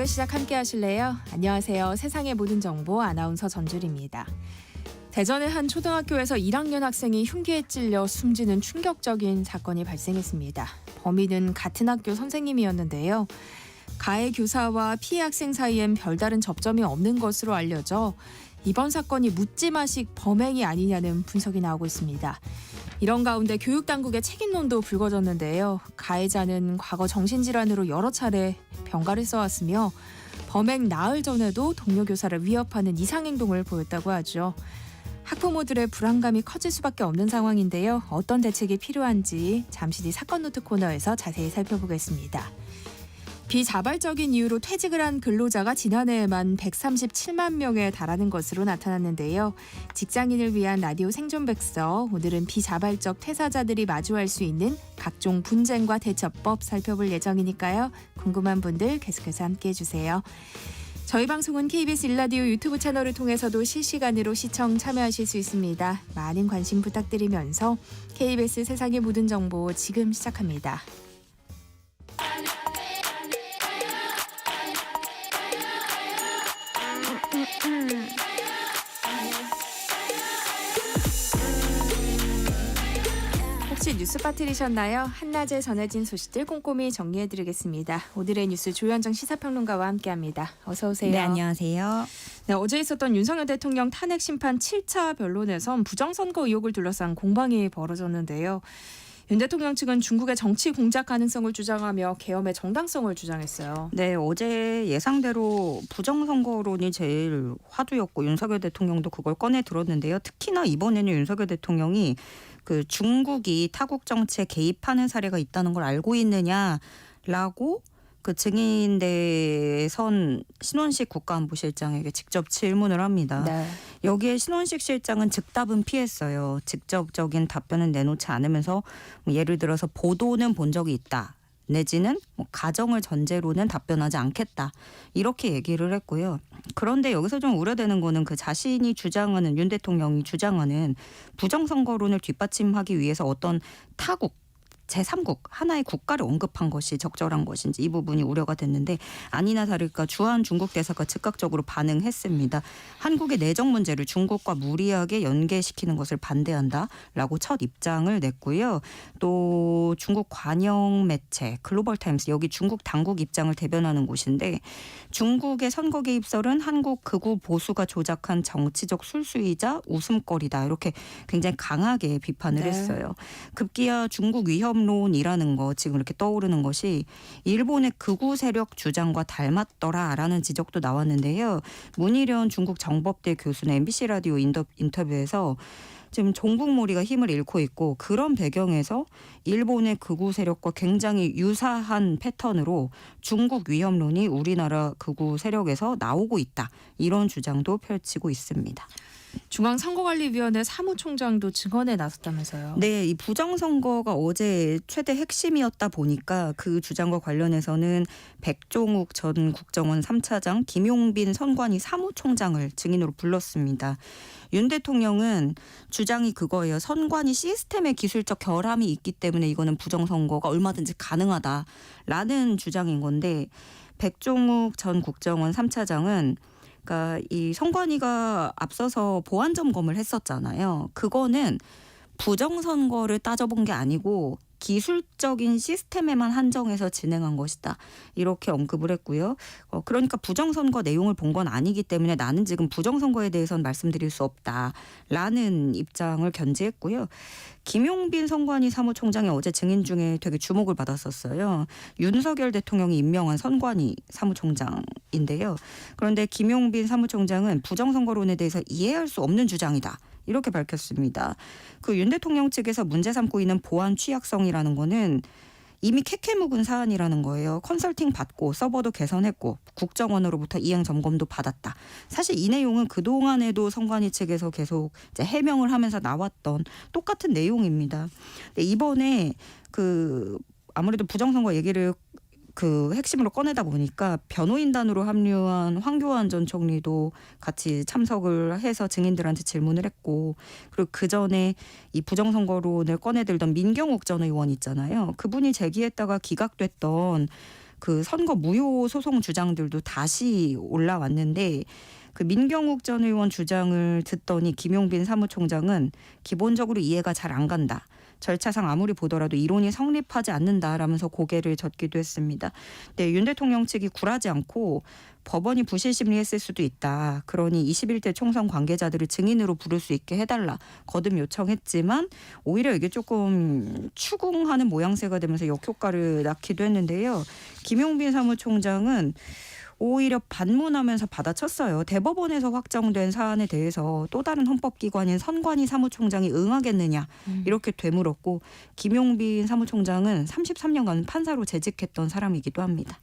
오늘 시작 함께 하실래요? 안녕하세요. 세상의 모든 정보 아나운서 전주리입니다. 대전의 한 초등학교에서 1학년 학생이 흉기에 찔려 숨지는 충격적인 사건이 발생했습니다. 범인은 같은 학교 선생님이었는데요. 가해 교사와 피해 학생 사이엔 별다른 접점이 없는 것으로 알려져 이번 사건이 묻지마식 범행이 아니냐는 분석이 나오고 있습니다. 이런 가운데 교육당국의 책임론도 불거졌는데요. 가해자는 과거 정신질환으로 여러 차례 병가를 써왔으며 범행 나흘 전에도 동료 교사를 위협하는 이상행동을 보였다고 하죠. 학부모들의 불안감이 커질 수밖에 없는 상황인데요. 어떤 대책이 필요한지 잠시 뒤 사건 노트 코너에서 자세히 살펴보겠습니다. 비자발적인 이유로 퇴직을 한 근로자가 지난해에만 137만 명에 달하는 것으로 나타났는데요. 직장인을 위한 라디오 생존백서, 오늘은 비자발적 퇴사자들이 마주할 수 있는 각종 분쟁과 대처법 살펴볼 예정이니까요. 궁금한 분들 계속해서 함께해 주세요. 저희 방송은 KBS 1라디오 유튜브 채널을 통해서도 실시간으로 시청 참여하실 수 있습니다. 많은 관심 부탁드리면서 KBS 세상의 모든 정보 지금 시작합니다. 혹시 뉴스 빠뜨리셨나요? 한낮에 전해진 소식들 꼼꼼히 정리해드리겠습니다. 오늘의 뉴스 조현정 시사평론가와 함께합니다. 어서 오세요. 네, 안녕하세요. 네, 어제 있었던 윤석열 대통령 탄핵 심판 7차 변론에선 부정선거 의혹을 둘러싼 공방이 벌어졌는데요. 윤 대통령 측은 중국의 정치 공작 가능성을 주장하며 계엄의 정당성을 주장했어요. 네, 어제 예상대로 부정선거론이 제일 화두였고 윤석열 대통령도 그걸 꺼내 들었는데요. 특히나 이번에는 윤석열 대통령이 그 중국이 타국 정치에 개입하는 사례가 있다는 걸 알고 있느냐라고 그 증인대에 선 신원식 국가안보실장에게 직접 질문을 합니다. 네. 여기에 신원식 실장은 즉답은 피했어요. 직접적인 답변은 내놓지 않으면서 예를 들어서 보도는 본 적이 있다. 내지는 가정을 전제로는 답변하지 않겠다. 이렇게 얘기를 했고요. 그런데 여기서 좀 우려되는 거는 그 자신이 주장하는 윤 대통령이 주장하는 부정선거론을 뒷받침하기 위해서 어떤 타국 제3국 하나의 국가를 언급한 것이 적절한 것인지 이 부분이 우려가 됐는데 아니나 다를까 주한 중국 대사가 즉각적으로 반응했습니다. 한국의 내정 문제를 중국과 무리하게 연계시키는 것을 반대한다라고 첫 입장을 냈고요. 또 중국 관영 매체 글로벌타임스 여기 중국 당국 입장을 대변하는 곳인데 중국의 선거 개입설은 한국 극우 보수가 조작한 정치적 술수이자 웃음거리다 이렇게 굉장히 강하게 비판을 했어요. 급기야 중국 위협론이라는 거 지금 이렇게 떠오르는 것이 일본의 극우 세력 주장과 닮았더라라는 지적도 나왔는데요. 문희련 중국 정법대 교수는 MBC 라디오 인터뷰에서 지금 종북몰이가 힘을 잃고 있고 그런 배경에서 일본의 극우 세력과 굉장히 유사한 패턴으로 중국 위협론이 우리나라 극우 세력에서 나오고 있다. 이런 주장도 펼치고 있습니다. 중앙선거관리위원회 사무총장도 증언에 나섰다면서요. 네, 이 부정선거가 어제 최대 핵심이었다 보니까 그 주장과 관련해서는 백종욱 전 국정원 3차장, 김용빈 선관위 사무총장을 증인으로 불렀습니다. 윤 대통령은 주장이 그거예요. 선관위 시스템의 기술적 결함이 있기 때문에 이거는 부정선거가 얼마든지 가능하다라는 주장인 건데 백종욱 전 국정원 3차장은 그러니까 이 선관위가 앞서서 보안 점검을 했었잖아요. 그거는 부정선거를 따져본 게 아니고 기술적인 시스템에만 한정해서 진행한 것이다. 이렇게 언급을 했고요. 그러니까 부정선거 내용을 본 건 아니기 때문에 나는 지금 부정선거에 대해서는 말씀드릴 수 없다라는 입장을 견지했고요. 김용빈 선관위 사무총장이 어제 증인 중에 되게 주목을 받았었어요. 윤석열 대통령이 임명한 선관위 사무총장인데요. 그런데 김용빈 사무총장은 부정선거론에 대해서 이해할 수 없는 주장이다. 이렇게 밝혔습니다. 그 윤 대통령 측에서 문제 삼고 있는 보안 취약성이라는 거는 이미 캐캐 묵은 사안이라는 거예요. 컨설팅 받고 서버도 개선했고 국정원으로부터 이행 점검도 받았다. 사실 이 내용은 그동안에도 선관위 측에서 계속 이제 해명을 하면서 나왔던 똑같은 내용입니다. 근데 이번에 그 아무래도 부정선거 얘기를 그 핵심으로 꺼내다 보니까 변호인단으로 합류한 황교안 전 총리도 같이 참석을 해서 증인들한테 질문을 했고, 그리고 그 전에 이 부정선거론을 꺼내들던 민경욱 전 의원 있잖아요. 그분이 제기했다가 기각됐던 그 선거 무효 소송 주장들도 다시 올라왔는데 그 민경욱 전 의원 주장을 듣더니 김용빈 사무총장은 기본적으로 이해가 잘 안 간다. 절차상 아무리 보더라도 이론이 성립하지 않는다라면서 고개를 젓기도 했습니다. 네, 윤 대통령 측이 굴하지 않고 법원이 부실 심리했을 수도 있다. 그러니 21대 총선 관계자들을 증인으로 부를 수 있게 해달라. 거듭 요청했지만 오히려 이게 조금 추궁하는 모양새가 되면서 역효과를 낳기도 했는데요. 김용빈 사무총장은 오히려 반문하면서 받아쳤어요. 대법원에서 확정된 사안에 대해서 또 다른 헌법기관인 선관위 사무총장이 응하겠느냐 이렇게 되물었고 김용빈 사무총장은 33년간 판사로 재직했던 사람이기도 합니다.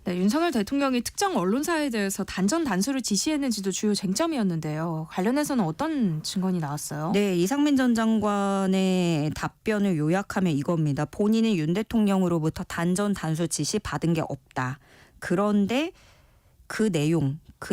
네, 윤석열 대통령이 특정 언론사에 대해서 단전 단수를 지시했는지도 주요 쟁점이었는데요. 관련해서는 어떤 증언이 나왔어요? 네, 이상민 전 장관의 답변을 요약하면 이겁니다. 본인이 윤 대통령으로부터 단전 단수 지시 받은 게 없다. 그런데 그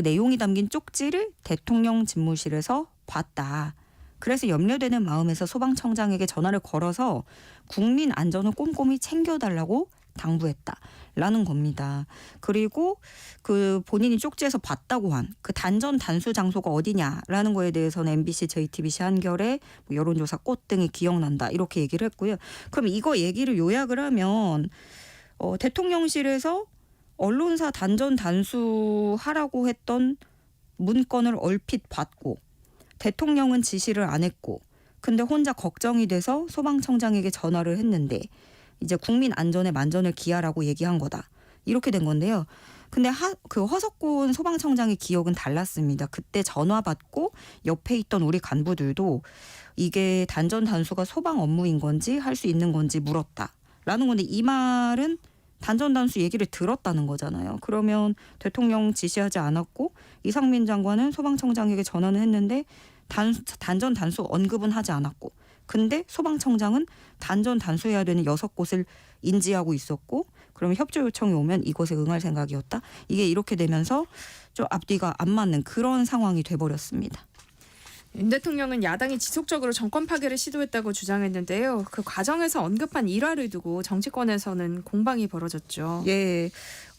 내용이 담긴 쪽지를 대통령 집무실에서 봤다. 그래서 염려되는 마음에서 소방청장에게 전화를 걸어서 국민 안전을 꼼꼼히 챙겨달라고 당부했다라는 겁니다. 그리고 그 본인이 쪽지에서 봤다고 한 그 단전 단수 장소가 어디냐라는 거에 대해서는 MBC, JTBC 한겨레, 여론조사 꽃 등이 기억난다 이렇게 얘기를 했고요. 그럼 이거 얘기를 요약을 하면 대통령실에서 언론사 단전 단수하라고 했던 문건을 얼핏 봤고 대통령은 지시를 안 했고 근데 혼자 걱정이 돼서 소방청장에게 전화를 했는데 이제 국민 안전에 만전을 기하라고 얘기한 거다. 이렇게 된 건데요. 근데 그 허석곤 소방청장의 기억은 달랐습니다. 그때 전화 받고 옆에 있던 우리 간부들도 이게 단전 단수가 소방 업무인 건지 할 수 있는 건지 물었다라는 건데 이 말은 단전 단수 얘기를 들었다는 거잖아요. 그러면 대통령 지시하지 않았고 이상민 장관은 소방청장에게 전화는 했는데 단전 단수 언급은 하지 않았고 근데 소방청장은 단전 단수해야 되는 6곳을 인지하고 있었고 그러면 협조 요청이 오면 이곳에 응할 생각이었다. 이게 이렇게 되면서 좀 앞뒤가 안 맞는 그런 상황이 돼버렸습니다. 윤 대통령은 야당이 지속적으로 정권 파괴를 시도했다고 주장했는데요. 그 과정에서 언급한 일화를 두고 정치권에서는 공방이 벌어졌죠. 예,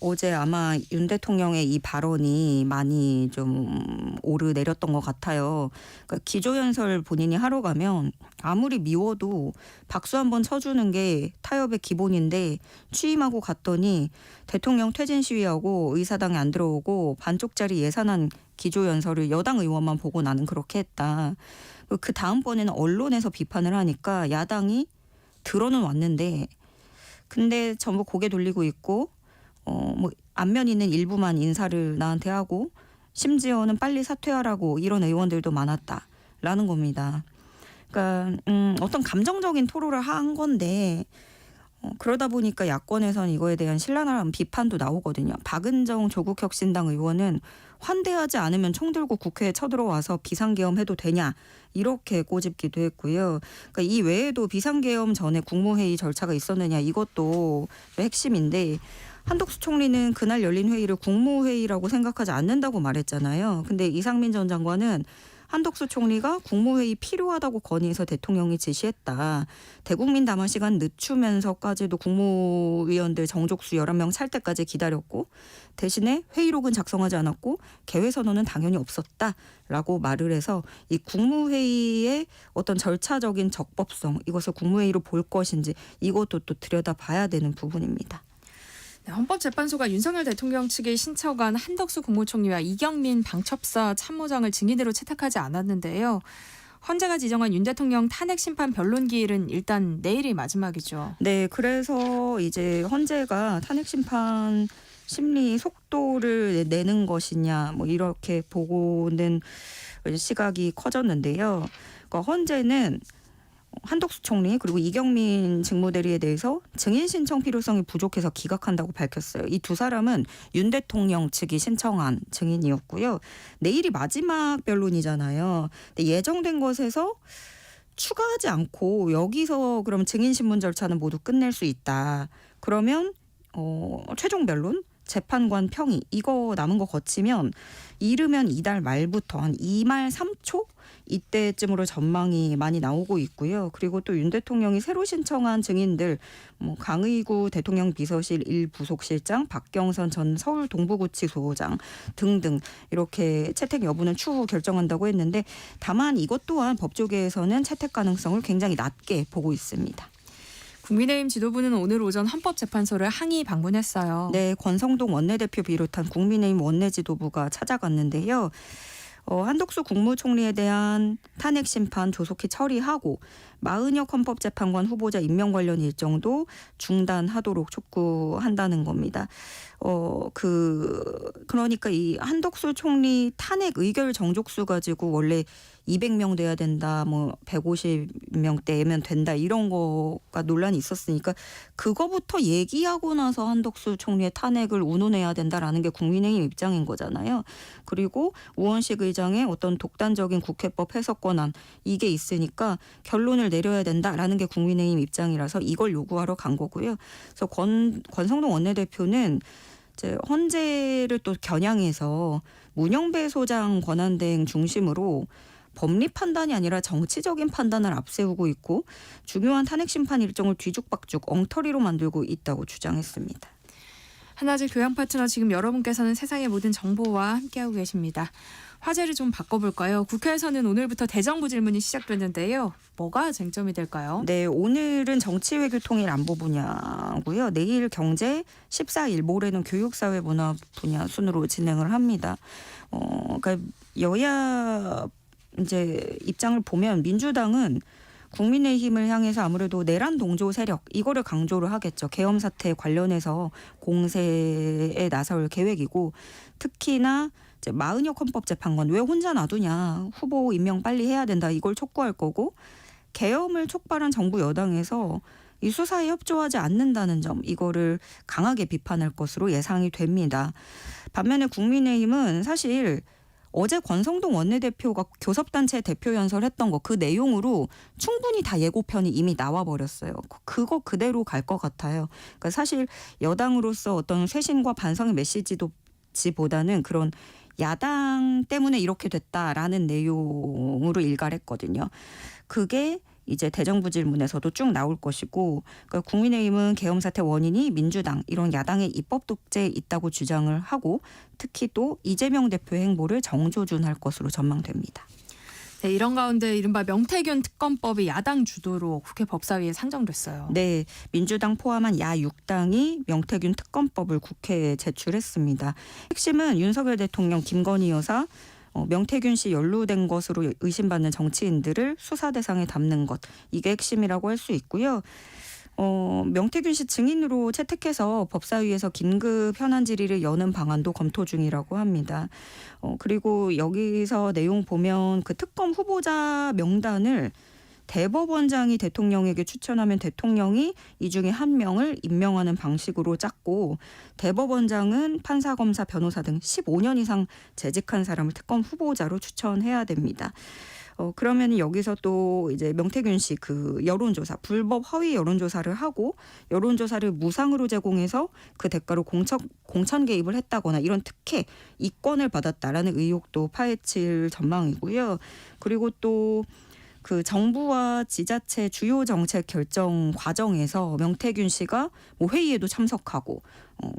어제 아마 윤 대통령의 이 발언이 많이 좀 오르내렸던 것 같아요. 그러니까 기조연설 본인이 하러 가면 아무리 미워도 박수 한번 쳐주는 게 타협의 기본인데 취임하고 갔더니 대통령 퇴진 시위하고 의사당에 안 들어오고 반쪽짜리 예산안 기조연설을 여당 의원만 보고 나는 그렇게 했다. 그 다음번에는 언론에서 비판을 하니까 야당이 들어는 왔는데 근데 전부 고개 돌리고 있고 뭐 안면 있는 일부만 인사를 나한테 하고 심지어는 빨리 사퇴하라고 이런 의원들도 많았다라는 겁니다. 그러니까 어떤 감정적인 토로를 한 건데 그러다 보니까 야권에서는 이거에 대한 신랄한 비판도 나오거든요. 박은정 조국혁신당 의원은 환대하지 않으면 총 들고 국회에 쳐들어와서 비상계엄 해도 되냐 이렇게 꼬집기도 했고요. 그러니까 이 외에도 비상계엄 전에 국무회의 절차가 있었느냐 이것도 핵심인데 한덕수 총리는 그날 열린 회의를 국무회의라고 생각하지 않는다고 말했잖아요. 근데 이상민 전 장관은 한덕수 총리가 국무회의 필요하다고 건의해서 대통령이 지시했다. 대국민 담화 시간 늦추면서까지도 국무위원들 정족수 11명 찰 때까지 기다렸고 대신에 회의록은 작성하지 않았고 개회선언은 당연히 없었다라고 말을 해서 이 국무회의의 어떤 절차적인 적법성 이것을 국무회의로 볼 것인지 이것도 또 들여다봐야 되는 부분입니다. 네, 헌법재판소가 윤석열 대통령 측의 신청한 한덕수 국무총리와 이경민 방첩사 참모장을 증인으로 채택하지 않았는데요. 헌재가 지정한 윤 대통령 탄핵 심판 변론 기일은 일단 내일이 마지막이죠. 네, 그래서 이제 헌재가 탄핵 심판 심리 속도를 내는 것이냐 뭐 이렇게 보고는 시각이 커졌는데요. 그러니까 헌재는 한덕수 총리 그리고 이경민 직무대리에 대해서 증인 신청 필요성이 부족해서 기각한다고 밝혔어요. 이 두 사람은 윤 대통령 측이 신청한 증인이었고요. 내일이 마지막 변론이잖아요. 근데 예정된 것에서 추가하지 않고 여기서 그럼 증인 신문 절차는 모두 끝낼 수 있다. 그러면 최종 변론 재판관 평의 이거 남은 거 거치면 이르면 이달 말부터 한 2말 3초 이때쯤으로 전망이 많이 나오고 있고요. 그리고 또 윤 대통령이 새로 신청한 증인들 강의구 대통령 비서실 1부속실장, 박경선 전 서울 동부구치소장 등등 이렇게 채택 여부는 추후 결정한다고 했는데 다만 이것 또한 법조계에서는 채택 가능성을 굉장히 낮게 보고 있습니다. 국민의힘 지도부는 오늘 오전 헌법재판소를 항의 방문했어요. 네, 권성동 원내대표 비롯한 국민의힘 원내 지도부가 찾아갔는데요. 한덕수 국무총리에 대한 탄핵 심판 조속히 처리하고 마은혁 헌법재판관 후보자 임명 관련 일정도 중단하도록 촉구한다는 겁니다. 그러니까 이 한덕수 총리 탄핵 의결 정족수 가지고 원래 200명 돼야 된다, 150명대면 된다 이런 거가 논란이 있었으니까 그거부터 얘기하고 나서 한덕수 총리의 탄핵을 운운해야 된다라는 게 국민의힘 입장인 거잖아요. 그리고 우원식 의장의 어떤 독단적인 국회법 해석 권한 이게 있으니까 결론을 내려야 된다라는 게 국민의힘 입장이라서 이걸 요구하러 간 거고요. 그래서 권성동 원내대표는 이제 헌재를 또 겨냥해서 문영배 소장 권한대행 중심으로 법리 판단이 아니라 정치적인 판단을 앞세우고 있고 중요한 탄핵 심판 일정을 뒤죽박죽 엉터리로 만들고 있다고 주장했습니다. 한나절 교양 파트너 지금 여러분께서는 세상의 모든 정보와 함께하고 계십니다. 화제를 좀 바꿔볼까요? 국회에서는 오늘부터 대정부 질문이 시작됐는데요. 뭐가 쟁점이 될까요? 네, 오늘은 정치, 외교, 통일, 안보 분야고요. 내일 경제, 14일 모레는 교육, 사회, 문화 분야 순으로 진행을 합니다. 그러니까 여야 이제 입장을 보면 민주당은 국민의힘을 향해서 아무래도 내란 동조 세력 이거를 강조를 하겠죠. 계엄 사태 관련해서 공세에 나설 계획이고 특히나 이제 마은혁 헌법재판관 왜 혼자 놔두냐 후보 임명 빨리 해야 된다 이걸 촉구할 거고 계엄을 촉발한 정부 여당에서 이 수사에 협조하지 않는다는 점 이거를 강하게 비판할 것으로 예상이 됩니다. 반면에 국민의힘은 사실 어제 권성동 원내대표가 교섭단체 대표 연설했던 거 그 내용으로 충분히 다 예고편이 이미 나와버렸어요. 그거 그대로 갈 것 같아요. 그러니까 사실 여당으로서 어떤 쇄신과 반성의 메시지보다는 그런 야당 때문에 이렇게 됐다라는 내용으로 일갈했거든요. 그게 이제 대정부 질문에서도 쭉 나올 것이고 그러니까 국민의힘은 계엄 사태 원인이 민주당 이런 야당의 입법 독재에 있다고 주장을 하고 특히 또 이재명 대표의 행보를 정조준할 것으로 전망됩니다. 네, 이런 가운데 이른바 명태균 특검법이 야당 주도로 국회 법사위에 상정됐어요. 네, 민주당 포함한 야 6당이 명태균 특검법을 국회에 제출했습니다. 핵심은 윤석열 대통령 김건희 여사 명태균 씨 연루된 것으로 의심받는 정치인들을 수사 대상에 담는 것 이게 핵심이라고 할 수 있고요. 명태균 씨 증인으로 채택해서 법사위에서 긴급 현안 질의를 여는 방안도 검토 중이라고 합니다. 그리고 여기서 내용 보면 그 특검 후보자 명단을 대법원장이 대통령에게 추천하면 대통령이 이 중에 한 명을 임명하는 방식으로 짰고 대법원장은 판사, 검사, 변호사 등 15년 이상 재직한 사람을 특검 후보자로 추천해야 됩니다. 그러면 여기서 또 이제 명태균 씨 그 여론조사, 불법 허위 여론조사를 하고 여론조사를 무상으로 제공해서 그 대가로 공천 개입을 했다거나 이런 특혜, 이권을 받았다라는 의혹도 파헤칠 전망이고요. 그리고 또 그 정부와 지자체 주요 정책 결정 과정에서 명태균 씨가 회의에도 참석하고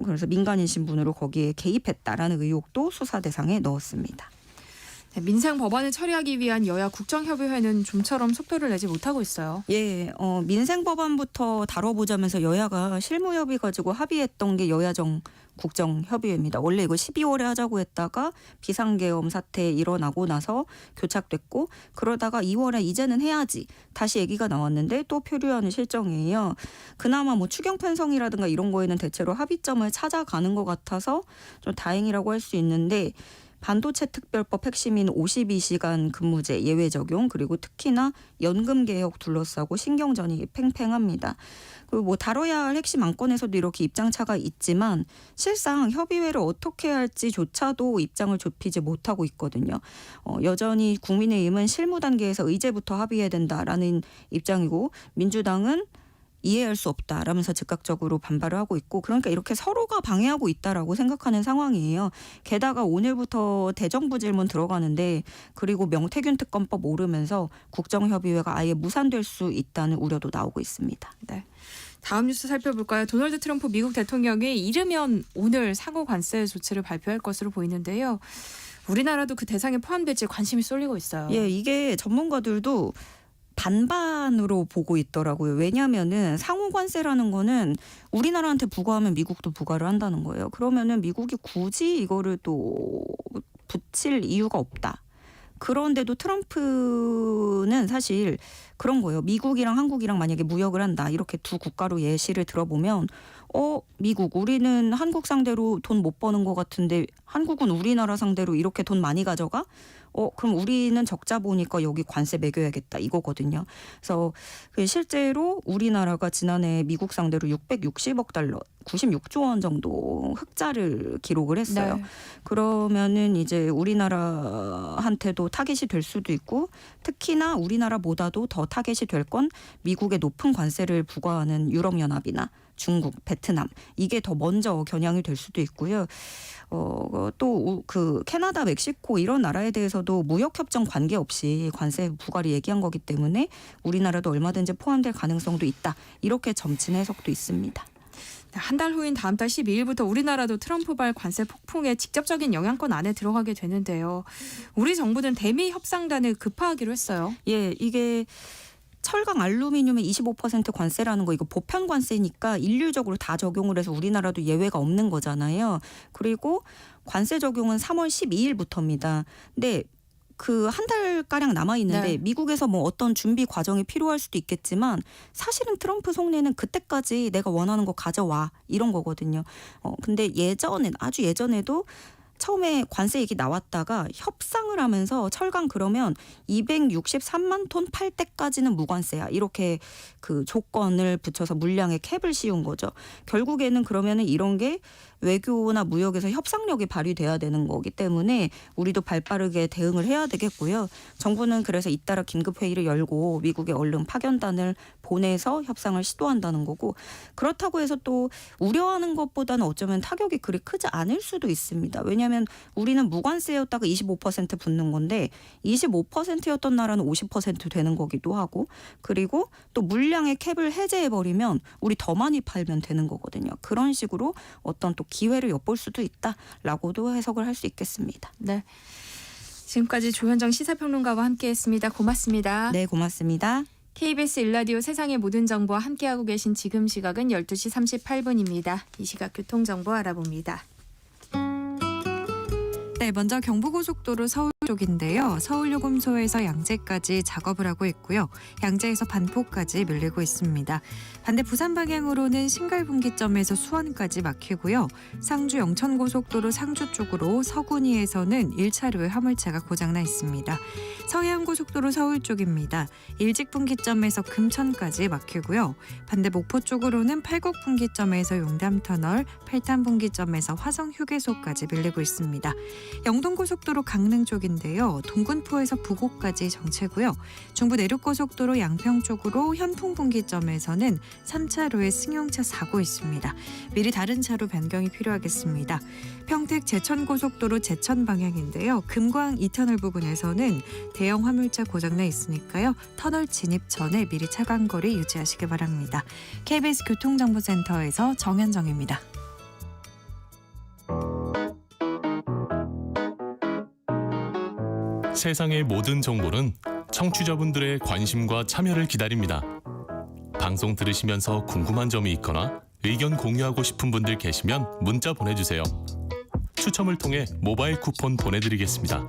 그래서 민간인 신분으로 거기에 개입했다라는 의혹도 수사 대상에 넣었습니다. 네, 민생 법안을 처리하기 위한 여야 국정협의회는 좀처럼 속도를 내지 못하고 있어요. 예, 민생 법안부터 다뤄보자면서 여야가 실무협의 가지고 합의했던 게 여야정 국정협의회입니다. 원래 이거 12월에 하자고 했다가 비상계엄 사태 일어나고 나서 교착됐고 그러다가 2월에 이제는 해야지 다시 얘기가 나왔는데 또 표류하는 실정이에요. 그나마 추경 편성이라든가 이런 거에는 대체로 합의점을 찾아가는 것 같아서 좀 다행이라고 할 수 있는데 반도체 특별법 핵심인 52시간 근무제 예외 적용 그리고 특히나 연금 개혁 둘러싸고 신경전이 팽팽합니다. 그리고 다뤄야 할 핵심 안건에서도 이렇게 입장차가 있지만 실상 협의회를 어떻게 할지조차도 입장을 좁히지 못하고 있거든요. 여전히 국민의힘은 실무 단계에서 의제부터 합의해야 된다라는 입장이고 민주당은 이해할 수 없다라면서 즉각적으로 반발을 하고 있고 그러니까 이렇게 서로가 방해하고 있다라고 생각하는 상황이에요. 게다가 오늘부터 대정부 질문 들어가는데 그리고 명태균 특검법 오르면서 국정협의회가 아예 무산될 수 있다는 우려도 나오고 있습니다. 네. 다음 뉴스 살펴볼까요? 도널드 트럼프 미국 대통령이 이르면 오늘 상호 관세 조치를 발표할 것으로 보이는데요. 우리나라도 그 대상에 포함될지 관심이 쏠리고 있어요. 예, 이게 전문가들도 반반으로 보고 있더라고요. 왜냐하면은 상호 관세라는 거는 우리나라한테 부과하면 미국도 부과를 한다는 거예요. 그러면은 미국이 굳이 이거를 또 붙일 이유가 없다. 그런데도 트럼프는 사실 그런 거예요. 미국이랑 한국이랑 만약에 무역을 한다. 이렇게 두 국가로 예시를 들어보면 미국 우리는 한국 상대로 돈 못 버는 것 같은데 한국은 우리나라 상대로 이렇게 돈 많이 가져가? 그럼 우리는 적자 보니까 여기 관세 매겨야겠다 이거거든요. 그래서 실제로 우리나라가 지난해 미국 상대로 660억 달러, 96조 원 정도 흑자를 기록을 했어요. 네. 그러면은 이제 우리나라한테도 타겟이 될 수도 있고 특히나 우리나라보다도 더 타겟이 될 건 미국의 높은 관세를 부과하는 유럽연합이나 중국, 베트남 이게 더 먼저 겨냥이 될 수도 있고요. 또 그 캐나다, 멕시코 이런 나라에 대해서도 무역협정 관계없이 관세 부과를 얘기한 거기 때문에 우리나라도 얼마든지 포함될 가능성도 있다. 이렇게 점친 해석도 있습니다. 한 달 후인 다음 달 12일부터 우리나라도 트럼프발 관세 폭풍의 직접적인 영향권 안에 들어가게 되는데요. 우리 정부는 대미 협상단을 급파하기로 했어요. 예, 이게 철강 알루미늄의 25% 관세라는 거 이거 보편 관세니까 일률적으로 다 적용을 해서 우리나라도 예외가 없는 거잖아요. 그리고 관세 적용은 3월 12일부터입니다. 근데 그 한 달가량 남아있는데 네. 미국에서 뭐 어떤 준비 과정이 필요할 수도 있겠지만 사실은 트럼프 속내는 그때까지 내가 원하는 거 가져와 이런 거거든요. 근데 아주 예전에도 처음에 관세 얘기 나왔다가 협상을 하면서 철강 그러면 263만 톤 팔 때까지는 무관세야. 이렇게 그 조건을 붙여서 물량에 캡을 씌운 거죠. 결국에는 그러면은 이런 게 외교나 무역에서 협상력이 발휘돼야 되는 거기 때문에 우리도 발빠르게 대응을 해야 되겠고요. 정부는 그래서 잇따라 긴급회의를 열고 미국에 얼른 파견단을 보내서 협상을 시도한다는 거고 그렇다고 해서 또 우려하는 것보다는 어쩌면 타격이 그리 크지 않을 수도 있습니다. 왜냐하면 우리는 무관세였다가 25% 붙는 건데 25%였던 나라는 50% 되는 거기도 하고 그리고 또 물량의 캡을 해제해버리면 우리 더 많이 팔면 되는 거거든요. 그런 식으로 어떤 또 기회를 엿볼 수도 있다라고도 해석을 할 수 있겠습니다. 네. 지금까지 조현정 시사평론가와 함께했습니다. 고맙습니다. 네, 고맙습니다. KBS 1라디오 세상의 모든 정보와 함께하고 계신 지금 시각은 12시 38분입니다. 이 시각 교통정보 알아봅니다. 네, 먼저 경부고속도로 서울 쪽인데요. 서울요금소에서 양재까지 작업을 하고 있고요. 양재에서 반포까지 밀리고 있습니다. 반대 부산 방향으로는 신갈분기점에서 수원까지 막히고요. 상주 영천고속도로 상주 쪽으로 서군위에서는 1차로에 화물차가 고장나 있습니다. 서해안고속도로 서울 쪽입니다. 일직분기점에서 금천까지 막히고요. 반대 목포 쪽으로는 팔곡분기점에서 용담터널, 팔탄분기점에서 화성휴게소까지 밀리고 있습니다. 영동고속도로 강릉 쪽인데요. 동군포에서 부곡까지 정체고요. 중부 내륙고속도로 양평 쪽으로 현풍분기점에서는 3차로에 승용차 사고 있습니다. 미리 다른 차로 변경이 필요하겠습니다. 평택 제천고속도로 제천 방향인데요. 금광 2터널 부근에서는 대형 화물차 고장나 있으니까요. 터널 진입 전에 미리 차간거리 유지하시기 바랍니다. KBS 교통정보센터에서 정현정입니다. 세상의 모든 정보는 청취자분들의 관심과 참여를 기다립니다. 방송 들으시면서 궁금한 점이 있거나 의견 공유하고 싶은 분들 계시면 문자 보내주세요. 추첨을 통해 모바일 쿠폰 보내드리겠습니다.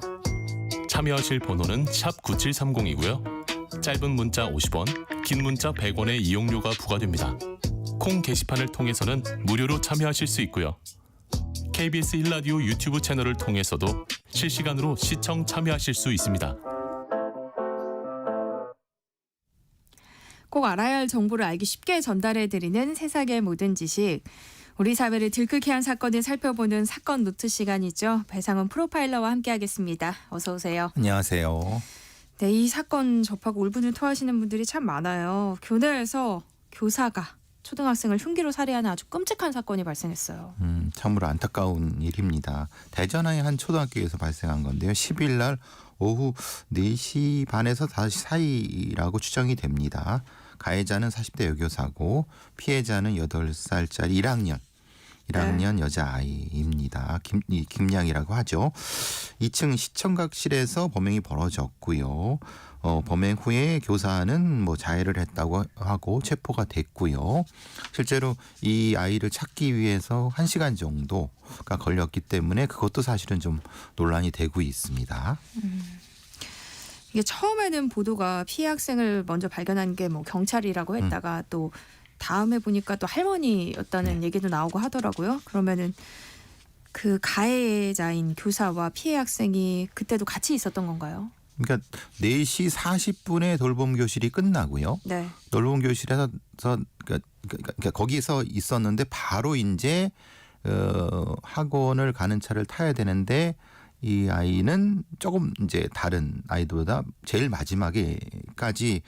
참여하실 번호는 샵 9730이고요. 짧은 문자 50원, 긴 문자 100원의 이용료가 부과됩니다. 콩 게시판을 통해서는 무료로 참여하실 수 있고요. KBS 1라디오 유튜브 채널을 통해서도 실시간으로 시청 참여하실 수 있습니다. 꼭 알아야 할 정보를 알기 쉽게 전달해드리는 세상의 모든 지식. 우리 사회를 들끓게 한 사건을 살펴보는 사건 노트 시간이죠. 배상훈 프로파일러와 함께하겠습니다. 어서 오세요. 안녕하세요. 네, 이 사건 접하고 울분을 토하시는 분들이 참 많아요. 교내에서 교사가 초등학생을 흉기로 살해하는 아주 끔찍한 사건이 발생했어요. 참으로 안타까운 일입니다. 대전의 한 초등학교에서 발생한 건데요. 10일 날 오후 4시 반에서 5시 사이라고 추정이 됩니다. 가해자는 40대 여교사고 피해자는 8살짜리 1학년 여자아이입니다. 김양이라고 하죠. 2층 시청각실에서 범행이 벌어졌고요. 범행 후에 교사는 자해를 했다고 하고 체포가 됐고요. 실제로 이 아이를 찾기 위해서 1시간 정도가 걸렸기 때문에 그것도 사실은 좀 논란이 되고 있습니다. 이게 처음에는 보도가 피해 학생을 먼저 발견한 게 경찰이라고 했다가 또 다음에 보니까 또 할머니였다는 얘기도 나오고 하더라고요. 그러면은 그 가해자인 교사와 피해 학생이 그때도 같이 있었던 건가요? 그러니까 4시 40분에 돌봄 교실이 끝나고요. 네. 돌봄 교실에서 그러니까 거기서 있었는데 바로 이제 학원을 가는 차를 타야 되는데 이 아이는 조금 이제 다른 아이들보다 제일 마지막에까지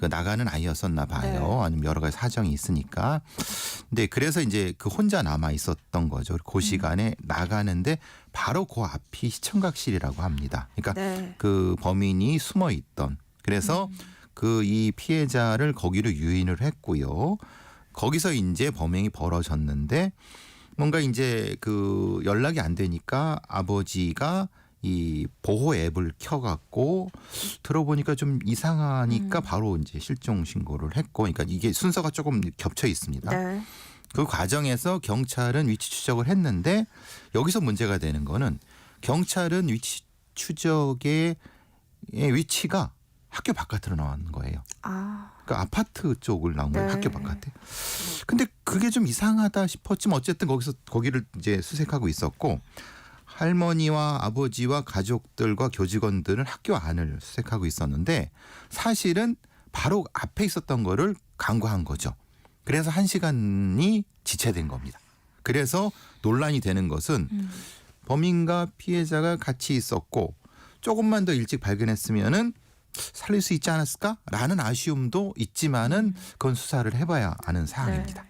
나가는 아이였었나 봐요. 네. 아니면 여러 가지 사정이 있으니까. 근데 그래서 이제 혼자 남아 있었던 거죠. 그 시간에 나가는데 바로 그 앞이 시청각실이라고 합니다. 그러니까 네. 그 범인이 숨어 있던. 그래서 이 피해자를 거기로 유인을 했고요. 거기서 이제 범행이 벌어졌는데 뭔가 이제 연락이 안 되니까 아버지가 이 보호 앱을 켜갖고 들어보니까 좀 이상하니까 바로 이제 실종 신고를 했고, 그러니까 이게 순서가 조금 겹쳐 있습니다. 네. 그 과정에서 경찰은 위치 추적을 했는데 여기서 문제가 되는 거는 경찰은 위치 추적의 위치가 학교 바깥으로 나왔는 거예요. 그러니까 아파트 쪽을 나온 거예요. 네. 학교 바깥에. 근데 그게 좀 이상하다 싶었지만 어쨌든 거기를 이제 수색하고 있었고 할머니와 아버지와 가족들과 교직원들은 학교 안을 수색하고 있었는데 사실은 바로 앞에 있었던 거를 간과한 거죠. 그래서 1시간이 지체된 겁니다. 그래서 논란이 되는 것은 범인과 피해자가 같이 있었고 조금만 더 일찍 발견했으면은 살릴 수 있지 않았을까라는 아쉬움도 있지만은 그건 수사를 해봐야 아는 사항입니다. 네.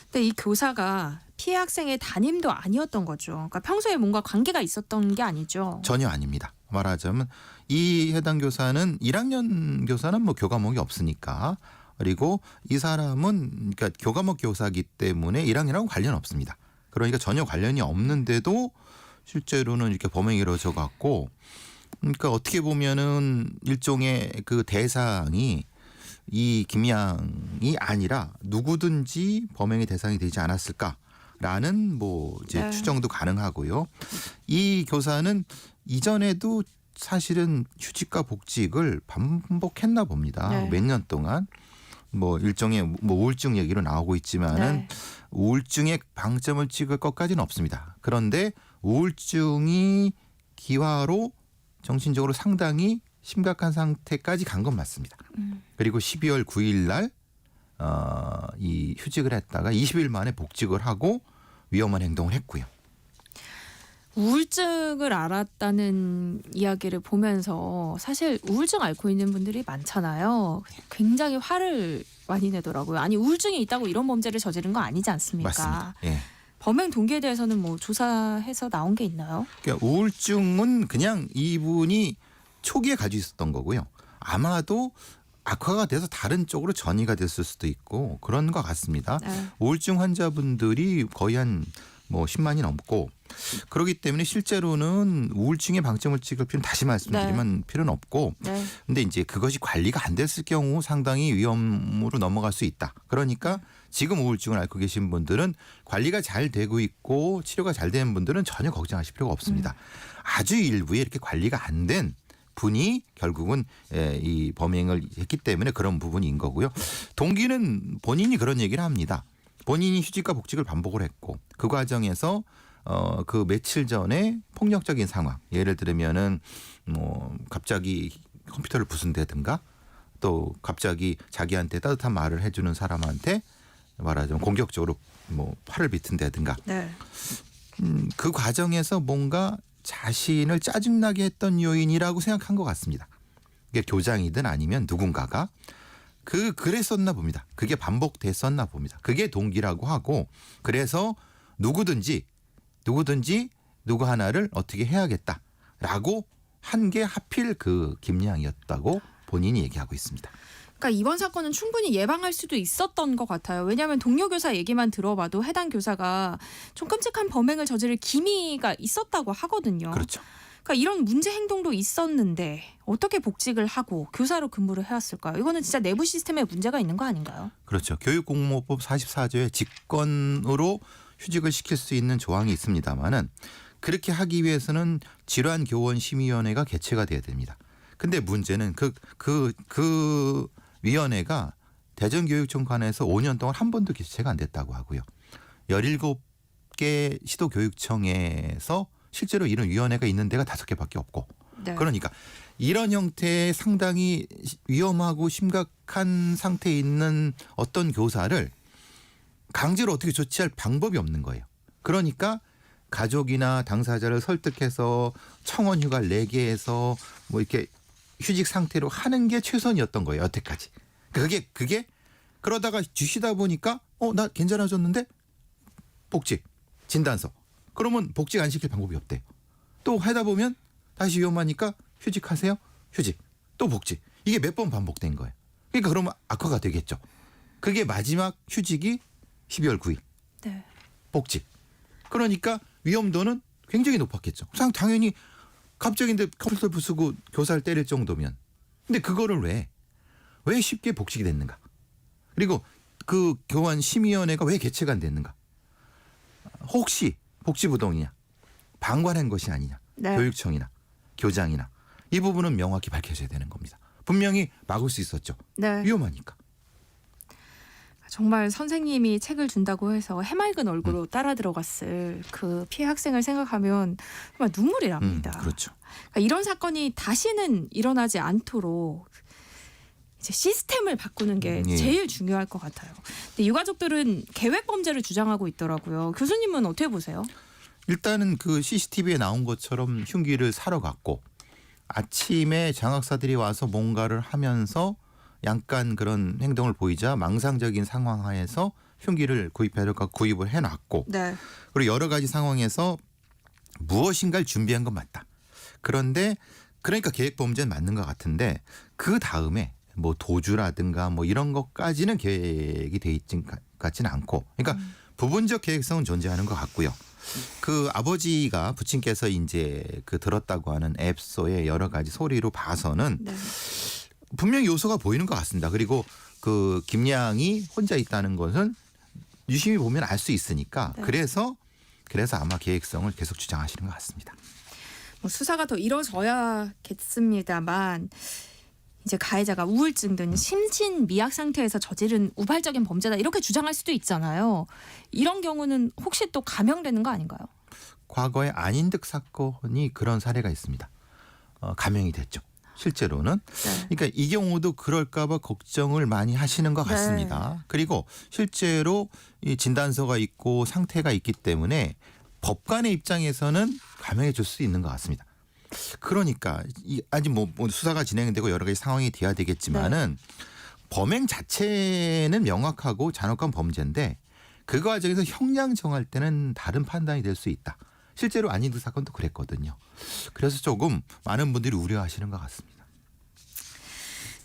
근데 이 교사가 피해 학생의 담임도 아니었던 거죠. 그러니까 평소에 뭔가 관계가 있었던 게 아니죠. 전혀 아닙니다. 말하자면 이 해당 교사는 1학년 교사는 교과목이 없으니까, 그리고 이 사람은 그러니까 교과목 교사이기 때문에 1학년하고 관련 없습니다. 그러니까 전혀 관련이 없는데도 실제로는 이렇게 범행이 이루어져 갖고, 그러니까 어떻게 보면은 일종의 그 대상이 이 김양이 아니라 누구든지 범행의 대상이 되지 않았을까라는 이제 네. 추정도 가능하고요. 이 교사는 이전에도 사실은 휴직과 복직을 반복했나 봅니다. 네. 몇 년 동안 일종의 우울증 얘기로 나오고 있지만은 네. 우울증에 방점을 찍을 것까지는 없습니다. 그런데 우울증이 기화로 정신적으로 상당히 심각한 상태까지 간 건 맞습니다. 그리고 12월 9일 날 이 휴직을 했다가 20일 만에 복직을 하고 위험한 행동을 했고요. 우울증을 앓았다는 이야기를 보면서 사실 우울증 앓고 있는 분들이 많잖아요. 굉장히 화를 많이 내더라고요. 아니 우울증이 있다고 이런 범죄를 저지른 거 아니지 않습니까? 맞습니다. 예. 범행 동기에 대해서는 조사해서 나온 게 있나요? 그러니까 우울증은 그냥 이분이 초기에 가지고 있었던 거고요. 아마도 악화가 돼서 다른 쪽으로 전이가 됐을 수도 있고 그런 것 같습니다. 네. 우울증 환자분들이 거의 한 10만이 넘고 그렇기 때문에 실제로는 우울증에 방점을 찍을 필요는 다시 말씀드리면 필요는 없고 네. 근데 이제 그것이 관리가 안 됐을 경우 상당히 위험으로 넘어갈 수 있다. 그러니까 지금 우울증을 앓고 계신 분들은 관리가 잘 되고 있고 치료가 잘 되는 분들은 전혀 걱정하실 필요가 없습니다. 아주 일부에 이렇게 관리가 안 된 분이 결국은 이 범행을 했기 때문에 그런 부분인 거고요. 동기는 본인이 그런 얘기를 합니다. 본인이 휴직과 복직을 반복을 했고 그 과정에서 그 며칠 전에 폭력적인 상황, 예를 들면은 갑자기 컴퓨터를 부순다든가 또 갑자기 자기한테 따뜻한 말을 해주는 사람한테 말하자면 공격적으로 팔을 비튼다든가 네. 그 과정에서 뭔가 자신을 짜증나게 했던 요인이라고 생각한 것 같습니다. 이게 교장이든 아니면 누군가가 그랬었나 봅니다. 그게 반복됐었나 봅니다. 그게 동기라고 하고 그래서 누구든지 누구 하나를 어떻게 해야겠다라고 한 게 하필 그 김양이었다고 본인이 얘기하고 있습니다. 그러니까 이번 사건은 충분히 예방할 수도 있었던 것 같아요. 왜냐하면 동료 교사 얘기만 들어봐도 해당 교사가 좀 끔찍한 범행을 저지를 기미가 있었다고 하거든요. 그렇죠. 그러니까 이런 문제 행동도 있었는데 어떻게 복직을 하고 교사로 근무를 해왔을까요? 이거는 진짜 내부 시스템에 문제가 있는 거 아닌가요? 그렇죠. 교육공무법 44조에 직권으로 휴직을 시킬 수 있는 조항이 있습니다만은 그렇게 하기 위해서는 질환교원심의위원회가 개최가 돼야 됩니다. 근데 문제는 그 위원회가 대전교육청관에서 5년 동안 한 번도 개최가 안 됐다고 하고요. 17개 시도교육청에서 실제로 이런 위원회가 있는 데가 5개밖에 없고. 네. 그러니까 이런 형태의 상당히 위험하고 심각한 상태에 있는 어떤 교사를 강제로 어떻게 조치할 방법이 없는 거예요. 그러니까 가족이나 당사자를 설득해서 청원 휴가를 내게 해서 뭐 이렇게 휴직 상태로 하는 게 최선이었던 거예요. 여태까지. 그게 그러다가 주시다 보니까 나 괜찮아졌는데 복직 진단서. 그러면 복직 안 시킬 방법이 없대요. 또 하다 보면 다시 위험하니까 휴직하세요. 휴직. 또 복직. 이게 몇 번 반복된 거예요. 그러니까 그러면 악화가 되겠죠. 그게 마지막 휴직이 12월 9일. 네. 복직. 그러니까 위험도는 굉장히 높았겠죠. 당연히 갑자기인데 컴퓨터 부수고 교사를 때릴 정도면. 근데 그거를 왜 쉽게 복직이 됐는가? 그리고 그 교원 심의위원회가 왜 개최가 안 됐는가? 혹시 복지부동이냐? 방관한 것이 아니냐? 네. 교육청이나 교장이나 이 부분은 명확히 밝혀져야 되는 겁니다. 분명히 막을 수 있었죠. 네. 위험하니까. 정말 선생님이 책을 준다고 해서 해맑은 얼굴로 따라 들어갔을 그 피해 학생을 생각하면 정말 눈물이 납니다. 그렇죠. 그러니까 이런 사건이 다시는 일어나지 않도록 이제 시스템을 바꾸는 게 예. 제일 중요할 것 같아요. 근데 유가족들은 계획 범죄를 주장하고 있더라고요. 교수님은 어떻게 보세요? 일단은 그 CCTV에 나온 것처럼 흉기를 사러 갔고 아침에 장학사들이 와서 뭔가를 하면서 약간 그런 행동을 보이자 망상적인 상황 하에서 흉기를 구입을 해놨고 네. 그리고 여러 가지 상황에서 무엇인가를 준비한 건 맞다. 그런데 그러니까 계획범죄는 맞는 것 같은데 그 다음에 뭐 도주라든가 뭐 이런 것까지는 계획이 돼 있진 같지는 않고 그러니까 부분적 계획성은 존재하는 것 같고요. 그 아버지가 부친께서 이제 그 들었다고 하는 앱소의 여러 가지 소리로 봐서는 네. 분명히 요소가 보이는 것 같습니다. 그리고 그 김양이 혼자 있다는 것은 유심히 보면 알 수 있으니까 네. 그래서 아마 계획성을 계속 주장하시는 것 같습니다. 뭐 수사가 더 이뤄져야겠습니다만 이제 가해자가 우울증 등 심신 미약 상태에서 저지른 우발적인 범죄다 이렇게 주장할 수도 있잖아요. 이런 경우는 혹시 또 감형되는 거 아닌가요? 과거에 안인득 사건이 그런 사례가 있습니다. 감형이 됐죠. 실제로는. 네. 그러니까 이 경우도 그럴까 봐 걱정을 많이 하시는 것 같습니다. 네. 그리고 실제로 이 진단서가 있고 상태가 있기 때문에 법관의 입장에서는 감형해 줄 수 있는 것 같습니다. 그러니까 아직 뭐 수사가 진행되고 여러 가지 상황이 돼야 되겠지만은 범행 자체는 명확하고 잔혹한 범죄인데 그 과정에서 형량 정할 때는 다른 판단이 될 수 있다. 실제로 안인득 사건도 그랬거든요. 그래서 조금 많은 분들이 우려하시는 것 같습니다.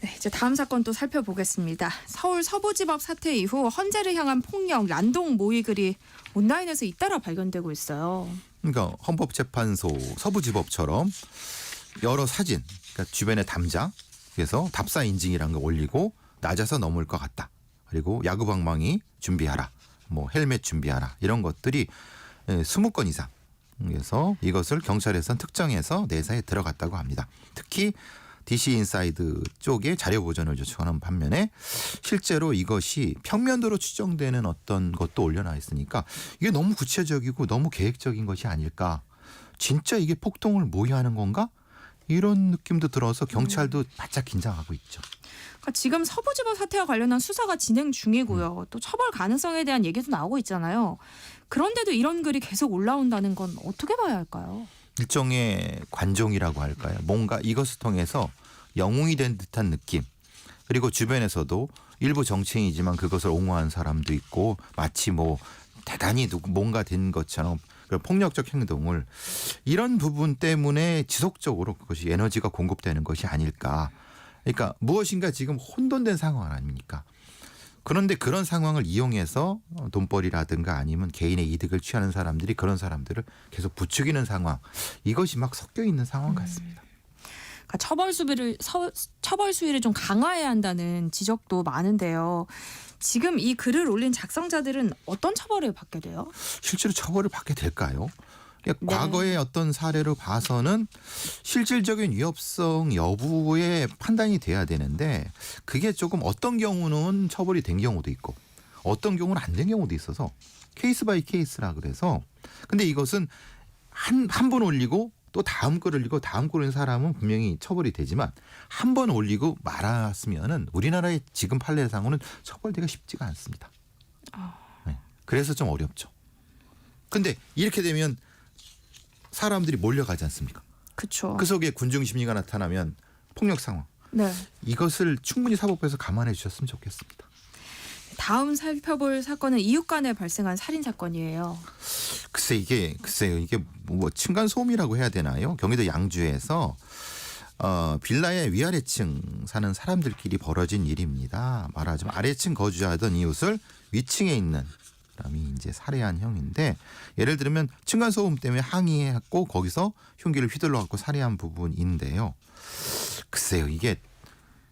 네, 이제 다음 사건 또 살펴보겠습니다. 서울 서부지법 사태 이후 헌재를 향한 폭력, 난동 모의 글이 온라인에서 잇따라 발견되고 있어요. 그러니까 헌법재판소 서부지법처럼 여러 사진, 그러니까 주변에 담장, 그래서 답사 인증이라는 거 올리고 낮아서 넘을 것 같다. 그리고 야구방망이 준비하라, 뭐 헬멧 준비하라 이런 것들이 20건 이상. 그래서 이것을 경찰에서는 특정해서 내사에 들어갔다고 합니다. 특히 DC 인사이드 쪽에 자료 보전을 요청하는 반면에 실제로 이것이 평면도로 추정되는 어떤 것도 올려놔 있으니까 이게 너무 구체적이고 너무 계획적인 것이 아닐까. 진짜 이게 폭동을 모의하는 건가? 이런 느낌도 들어서 경찰도 바짝 긴장하고 있죠. 그러니까 지금 서부지법 사태와 관련한 수사가 진행 중이고요. 또 처벌 가능성에 대한 얘기도 나오고 있잖아요. 그런데도 이런 글이 계속 올라온다는 건 어떻게 봐야 할까요? 일종의 관종이라고 할까요? 뭔가 이것을 통해서 영웅이 된 듯한 느낌. 그리고 주변에서도 일부 정치인이지만 그것을 옹호한 사람도 있고 마치 뭐 대단히 뭔가 된 것처럼 폭력적 행동을 이런 부분 때문에 지속적으로 그것이 에너지가 공급되는 것이 아닐까. 그러니까 무엇인가 지금 혼돈된 상황 아닙니까? 그런데 그런 상황을 이용해서 돈벌이라든가 아니면 개인의 이득을 취하는 사람들이 그런 사람들을 계속 부추기는 상황. 이것이 막 섞여 있는 상황 같습니다. 그러니까 처벌 수위를 좀 강화해야 한다는 지적도 많은데요. 지금 이 글을 올린 작성자들은 어떤 처벌을 받게 돼요? 실제로 처벌을 받게 될까요? 그러니까 네. 과거의 어떤 사례로 봐서는 실질적인 위협성 여부의 판단이 돼야 되는데 그게 조금 어떤 경우는 처벌이 된 경우도 있고 어떤 경우는 안 된 경우도 있어서 케이스 바이 케이스라 그래서 근데 이것은 한 번 올리고 또 다음 걸 올리고 다음 걸 올린 사람은 분명히 처벌이 되지만 한 번 올리고 말았으면은 우리나라의 지금 판례상으로는 처벌되기가 쉽지가 않습니다. 네. 그래서 좀 어렵죠. 근데 이렇게 되면 사람들이 몰려가지 않습니까? 그렇죠. 그 속에 군중 심리가 나타나면 폭력 상황. 네. 이것을 충분히 사법부에서 감안해 주셨으면 좋겠습니다. 다음 살펴볼 사건은 이웃 간에 발생한 살인 사건이에요. 글쎄요 이게 뭐 층간 소음이라고 해야 되나요? 경기도 양주에서 빌라의 위아래층 사는 사람들끼리 벌어진 일입니다. 말하자면 아래층 거주하던 이웃을 위층에 있는 사람이 이제 살해한 형인데 예를 들면 층간 소음 때문에 항의했고 거기서 흉기를 휘둘러 갖고 살해한 부분인데요. 글쎄요 이게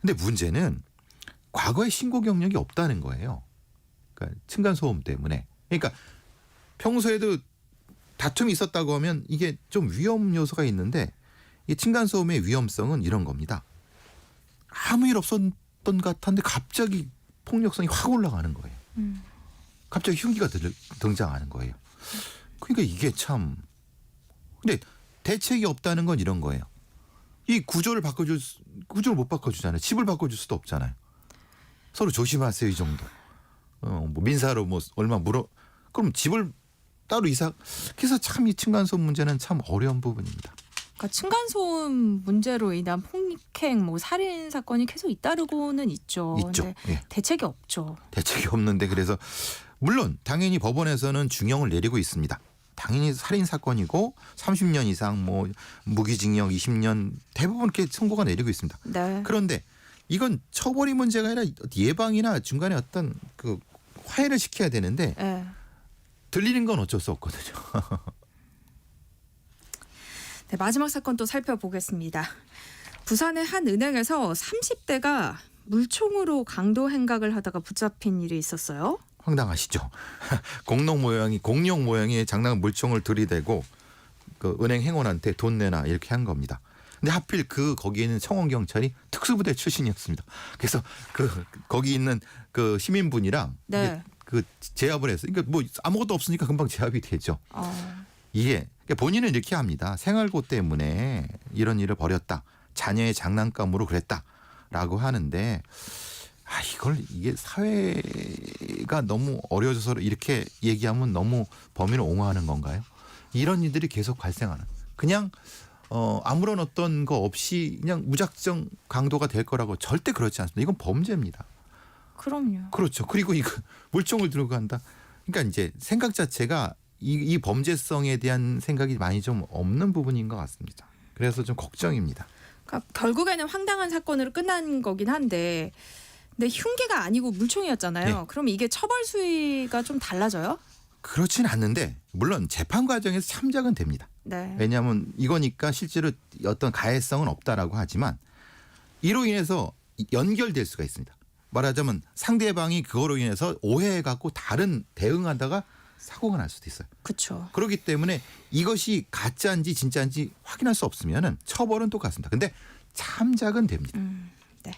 근데 문제는 과거에 신고 경력이 없다는 거예요. 그러니까 층간 소음 때문에. 그러니까 평소에도 다툼이 있었다고 하면 이게 좀 위험 요소가 있는데 이 층간 소음의 위험성은 이런 겁니다. 아무 일 없었던 것 같았는데 갑자기 폭력성이 확 올라가는 거예요. 갑자기 흉기가 등장하는 거예요. 그러니까 이게 참 근데 대책이 없다는 건 이런 거예요. 이 구조를 못 바꿔주잖아요. 집을 바꿔줄 수도 없잖아요. 서로 조심하세요 이 정도. 뭐 민사로 뭐 얼마 그럼 집을 따로 이사. 그래서 참 이 층간소음 문제는 참 어려운 부분입니다. 그러니까 층간소음 문제로 인한 폭행, 뭐 살인 사건이 계속 잇따르고는 있죠. 있죠. 근데 예. 대책이 없죠. 대책이 없는데 그래서 물론 당연히 법원에서는 중형을 내리고 있습니다. 당연히 살인 사건이고 30년 이상 뭐 무기징역 20년 대부분 이렇게 선고가 내리고 있습니다. 네. 그런데 이건 처벌이 문제가 아니라 예방이나 중간에 어떤 그 화해를 시켜야 되는데 네. 들리는 건 어쩔 수 없거든요. 네, 마지막 사건 또 살펴보겠습니다. 부산의 한 은행에서 30대가 물총으로 강도 행각을 하다가 붙잡힌 일이 있었어요. 황당하시죠. 공룡 모양의 장난 물총을 들이대고 그 은행 행원한테 돈 내놔 이렇게 한 겁니다. 근데 하필 거기에는 청원 경찰이 특수부대 출신이었습니다. 그래서 거기 있는 그 시민분이랑 네. 그 제압을 해서 그러니까 뭐 아무것도 없으니까 금방 제압이 되죠. 이게 그러니까 본인은 이렇게 합니다. 생활고 때문에 이런 일을 벌였다. 자녀의 장난감으로 그랬다라고 하는데 이게 사회가 너무 어려워져서 이렇게 얘기하면 너무 범인을 옹호하는 건가요? 이런 일들이 계속 발생하는. 그냥 아무런 어떤 거 없이 그냥 무작정 강도가 될 거라고 절대 그렇지 않습니다. 이건 범죄입니다. 그럼요. 그렇죠. 그리고 이거 물총을 들고 간다. 그러니까 이제 생각 자체가 이 범죄성에 대한 생각이 많이 좀 없는 부분인 것 같습니다. 그래서 좀 걱정입니다. 그러니까 결국에는 황당한 사건으로 끝난 거긴 한데 근데 흉기가 아니고 물총이었잖아요. 네. 그럼 이게 처벌 수위가 좀 달라져요? 그렇진 않는데 물론 재판 과정에서 참작은 됩니다. 네. 왜냐하면 이거니까 실제로 어떤 가해성은 없다라고 하지만 이로 인해서 연결될 수가 있습니다. 말하자면 상대방이 그거로 인해서 오해해갖고 다른 대응하다가 사고가 날 수도 있어요. 그렇죠. 그렇기 때문에 이것이 가짜인지 진짜인지 확인할 수 없으면은 처벌은 똑같습니다. 근데 참작은 됩니다. 네.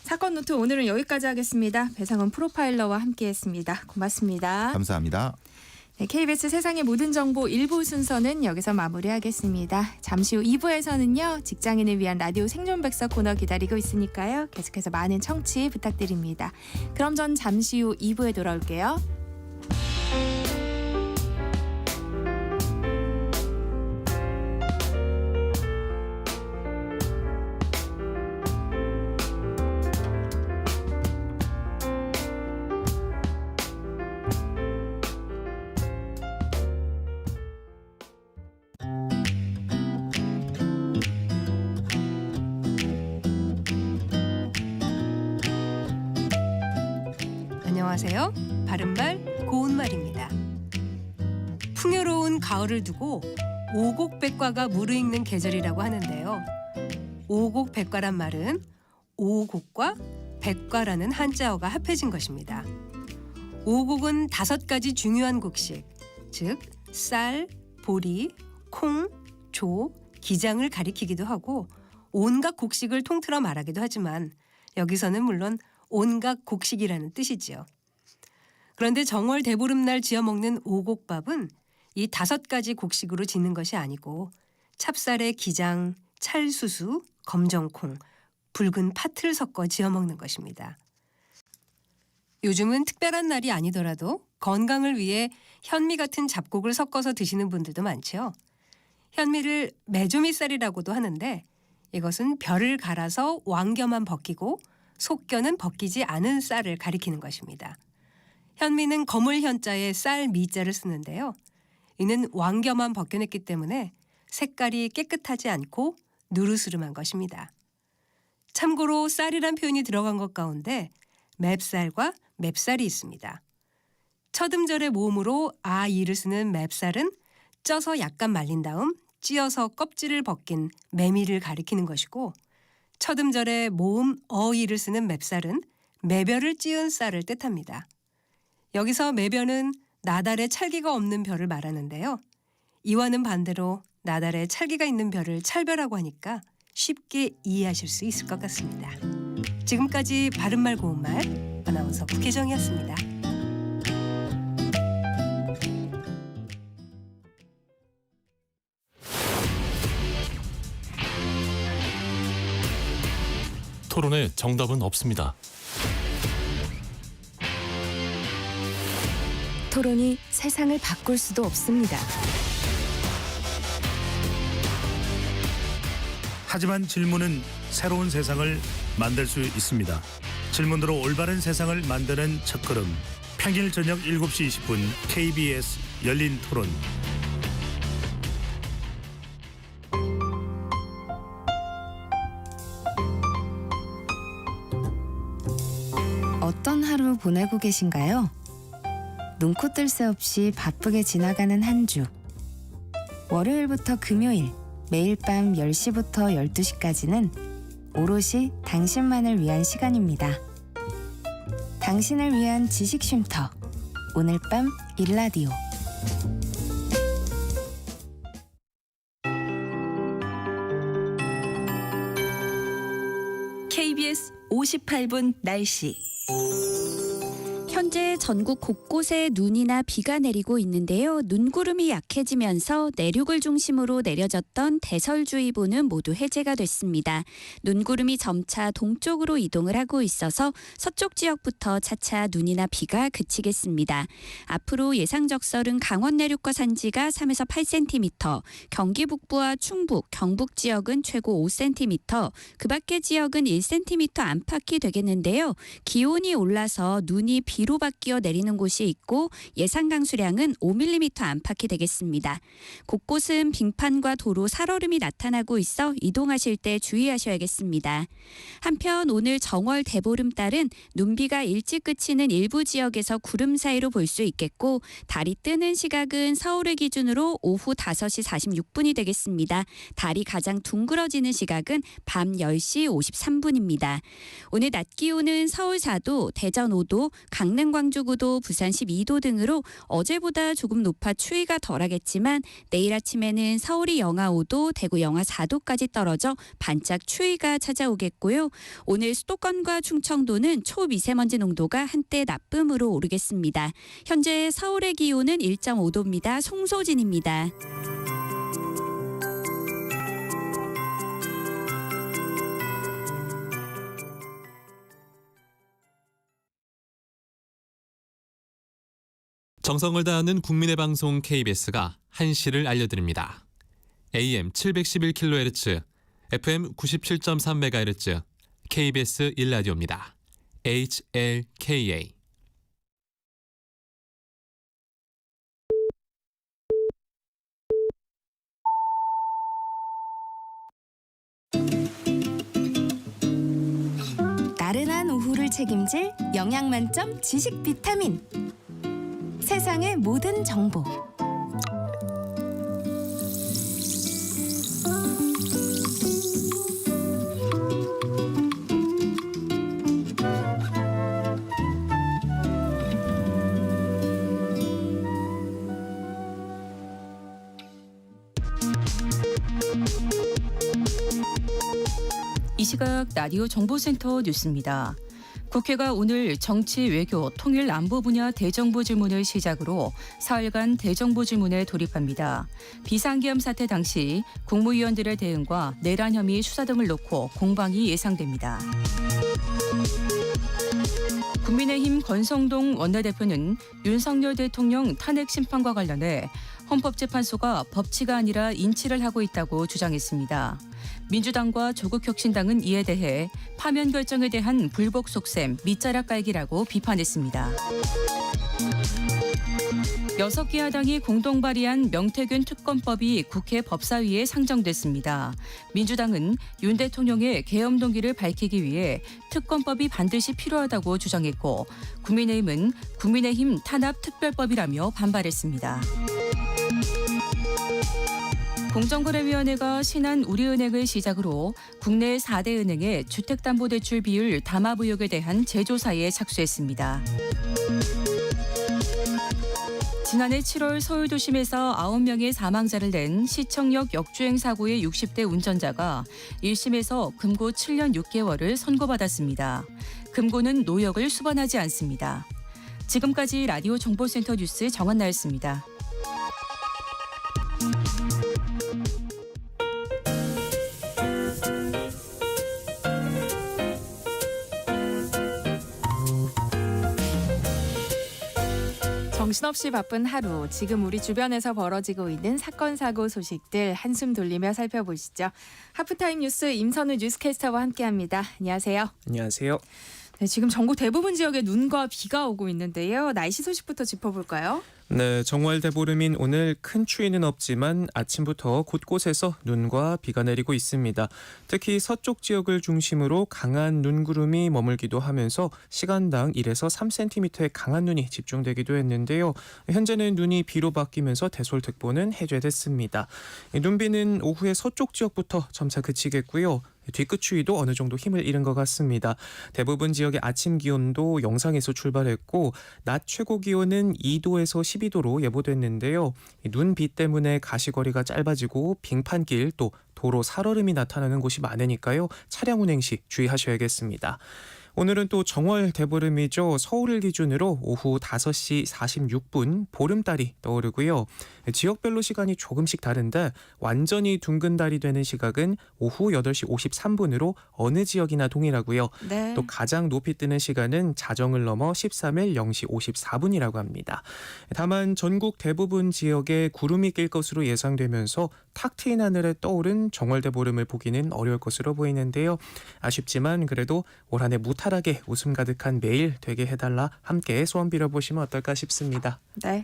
사건 노트 오늘은 여기까지 하겠습니다. 배상훈 프로파일러와 함께했습니다. 고맙습니다. 감사합니다. 네, KBS 세상의 모든 정보 1부 순서는 여기서 마무리하겠습니다. 잠시 후 2부에서는요. 직장인을 위한 라디오 생존백서 코너 기다리고 있으니까요. 계속해서 많은 청취 부탁드립니다. 그럼 전 잠시 후 2부에 돌아올게요. 안녕하세요. 바른말 고운말입니다. 풍요로운 가을을 두고 오곡백과가 무르익는 계절이라고 하는데요. 오곡백과란 말은 오곡과 백과라는 한자어가 합해진 것입니다. 오곡은 5가지 중요한 곡식, 즉 쌀, 보리, 콩, 조, 기장을 가리키기도 하고 온갖 곡식을 통틀어 말하기도 하지만 여기서는 물론 온갖 곡식이라는 뜻이지요. 그런데 정월 대보름날 지어 먹는 오곡밥은 이 5가지 곡식으로 짓는 것이 아니고 찹쌀에 기장, 찰수수, 검정콩, 붉은 팥을 섞어 지어 먹는 것입니다. 요즘은 특별한 날이 아니더라도 건강을 위해 현미 같은 잡곡을 섞어서 드시는 분들도 많죠. 현미를 메조미쌀이라고도 하는데 이것은 벼를 갈아서 왕겨만 벗기고 속겨는 벗기지 않은 쌀을 가리키는 것입니다. 현미는 거물 현자에 쌀 미자를 쓰는데요. 이는 왕겨만 벗겨냈기 때문에 색깔이 깨끗하지 않고 누르스름한 것입니다. 참고로 쌀이란 표현이 들어간 것 가운데 맵쌀과 맵쌀이 있습니다. 첫음절의 모음으로 아이를 쓰는 맵쌀은 쪄서 약간 말린 다음 찧어서 껍질을 벗긴 메밀을 가리키는 것이고 첫음절의 모음 어이를 쓰는 맵쌀은 매벼를 찧은 쌀을 뜻합니다. 여기서 매벼는 나달에 찰기가 없는 벼를 말하는데요. 이와는 반대로 나달에 찰기가 있는 벼를 찰벼라고 하니까 쉽게 이해하실 수 있을 것 같습니다. 지금까지 바른말 고운말 아나운서 국혜정이었습니다. 토론에 정답은 없습니다. 토론이 세상을 바꿀 수도 없습니다. 하지만 질문은 새로운 세상을 만들 수 있습니다. 질문으로 올바른 세상을 만드는 첫걸음. 평일 저녁 7시 20분 KBS 열린 토론. 어떤 하루 보내고 계신가요? 눈코 뜰 새 없이 바쁘게 지나가는 한 주. 월요일부터 금요일, 매일 밤 10시부터 12시까지는 오롯이 당신만을 위한 시간입니다. 당신을 위한 지식 쉼터. 오늘 밤 일라디오. KBS 58분 날씨. 현재 전국 곳곳에 눈이나 비가 내리고 있는데요. 눈구름이 약해지면서 내륙을 중심으로 내려졌던 대설주의보는 모두 해제가 됐습니다. 눈구름이 점차 동쪽으로 이동을 하고 있어서 서쪽 지역부터 차차 눈이나 비가 그치겠습니다. 앞으로 예상 적설은 강원 내륙과 산지가 3에서 8cm, 경기 북부와 충북, 경북 지역은 최고 5cm, 그 밖의 지역은 1cm 안팎이 되겠는데요. 기온이 올라서 눈이 비로 바뀌어 내리는 곳이 있고 예상 강수량은 5mm 안팎이 되겠습니다. 곳곳은 빙판과 도로 살얼음이 나타나고 있어 이동하실 때 주의하셔야겠습니다. 한편 오늘 정월 대보름달은 눈비가 일찍 그치는 일부 지역에서 구름 사이로 볼 수 있겠고 달이 뜨는 시각은 서울을 기준으로 오후 5시 46분이 되겠습니다. 달이 가장 둥그러지는 시각은 밤 10시 53분입니다. 오늘 낮 기온은 서울 4도, 대전 5도, 강릉 광주 9도, 부산 12도 등으로 어제보다 조금 높아 추위가 덜하겠지만 내일 아침에는 서울이 영하 5도, 대구 영하 4도까지 떨어져 반짝 추위가 찾아오겠고요. 오늘 수도권과 충청도는 초미세먼지 농도가 한때 나쁨으로 오르겠습니다. 현재 서울의 기온은 1.5도입니다. 송소진입니다. 정성을 다하는 국민의 방송 KBS가 한시를 알려드립니다. AM 711kHz, FM 97.3MHz, KBS 1라디오입니다. HLKA. 나른한 오후를 책임질 영양 만점 지식 비타민. 세상의 모든 정보. 이 시각 라디오 정보센터 뉴스입니다. 국회가 오늘 정치, 외교, 통일, 안보 분야 대정부 질문을 시작으로 사흘간 대정부 질문에 돌입합니다. 비상계엄 사태 당시 국무위원들의 대응과 내란 혐의 수사 등을 놓고 공방이 예상됩니다. 국민의힘 권성동 원내대표는 윤석열 대통령 탄핵 심판과 관련해 헌법재판소가 법치가 아니라 인치를 하고 있다고 주장했습니다. 민주당과 조국혁신당은 이에 대해 파면 결정에 대한 불복 속셈, 밑자락 깔기라고 비판했습니다. 6개 야당이 공동 발의한 명태균 특검법이 국회 법사위에 상정됐습니다. 민주당은 윤 대통령의 계엄 동기를 밝히기 위해 특검법이 반드시 필요하다고 주장했고, 국민의힘은 국민의힘 탄압 특별법이라며 반발했습니다. 공정거래위원회가 신한우리은행을 시작으로 국내 4대 은행의 주택담보대출 비율 담합 의혹에 대한 재조사에 착수했습니다. 지난해 7월 서울도심에서 9명의 사망자를 낸 시청역 역주행 사고의 60대 운전자가 1심에서 금고 7년 6개월을 선고받았습니다. 금고는 노역을 수반하지 않습니다. 지금까지 라디오 정보센터 뉴스 정한나였습니다. 정신없이 바쁜 하루, 지금 우리 주변에서 벌어지고 있는 사건, 사고 소식들 한숨 돌리며 살펴보시죠. 하프타임 뉴스 임선우 뉴스캐스터와 함께합니다. 안녕하세요. 안녕하세요. 네, 지금 전국 대부분 지역에 눈과 비가 오고 있는데요. 날씨 소식부터 짚어볼까요? 네, 정월 대보름인 오늘 큰 추위는 없지만 아침부터 곳곳에서 눈과 비가 내리고 있습니다. 특히 서쪽 지역을 중심으로 강한 눈구름이 머물기도 하면서 시간당 1에서 3cm의 강한 눈이 집중되기도 했는데요. 현재는 눈이 비로 바뀌면서 대솔특보는 해제됐습니다. 눈비는 오후에 서쪽 지역부터 점차 그치겠고요. 뒤끝 추위도 어느 정도 힘을 잃은 것 같습니다. 대부분 지역의 아침 기온도 영상에서 출발했고 낮 최고 기온은 2도에서 12도로 예보됐는데요. 눈비 때문에 가시거리가 짧아지고 빙판길 또 도로 살얼음이 나타나는 곳이 많으니까요. 차량 운행 시 주의하셔야겠습니다. 오늘은 또 정월 대보름이죠. 서울을 기준으로 오후 5시 46분 보름달이 떠오르고요. 지역별로 시간이 조금씩 다른데 완전히 둥근 달이 되는 시각은 오후 8시 53분으로 어느 지역이나 동일하고요. 네. 또 가장 높이 뜨는 시간은 자정을 넘어 13일 0시 54분이라고 합니다. 다만 전국 대부분 지역에 구름이 낄 것으로 예상되면서 탁 트인 하늘에 떠오른 정월 대보름을 보기는 어려울 것으로 보이는데요. 아쉽지만 그래도 올 한 해 무탈하게 웃음 가득한 매일 되게 해달라 함께 소원 빌어보시면 어떨까 싶습니다. 네.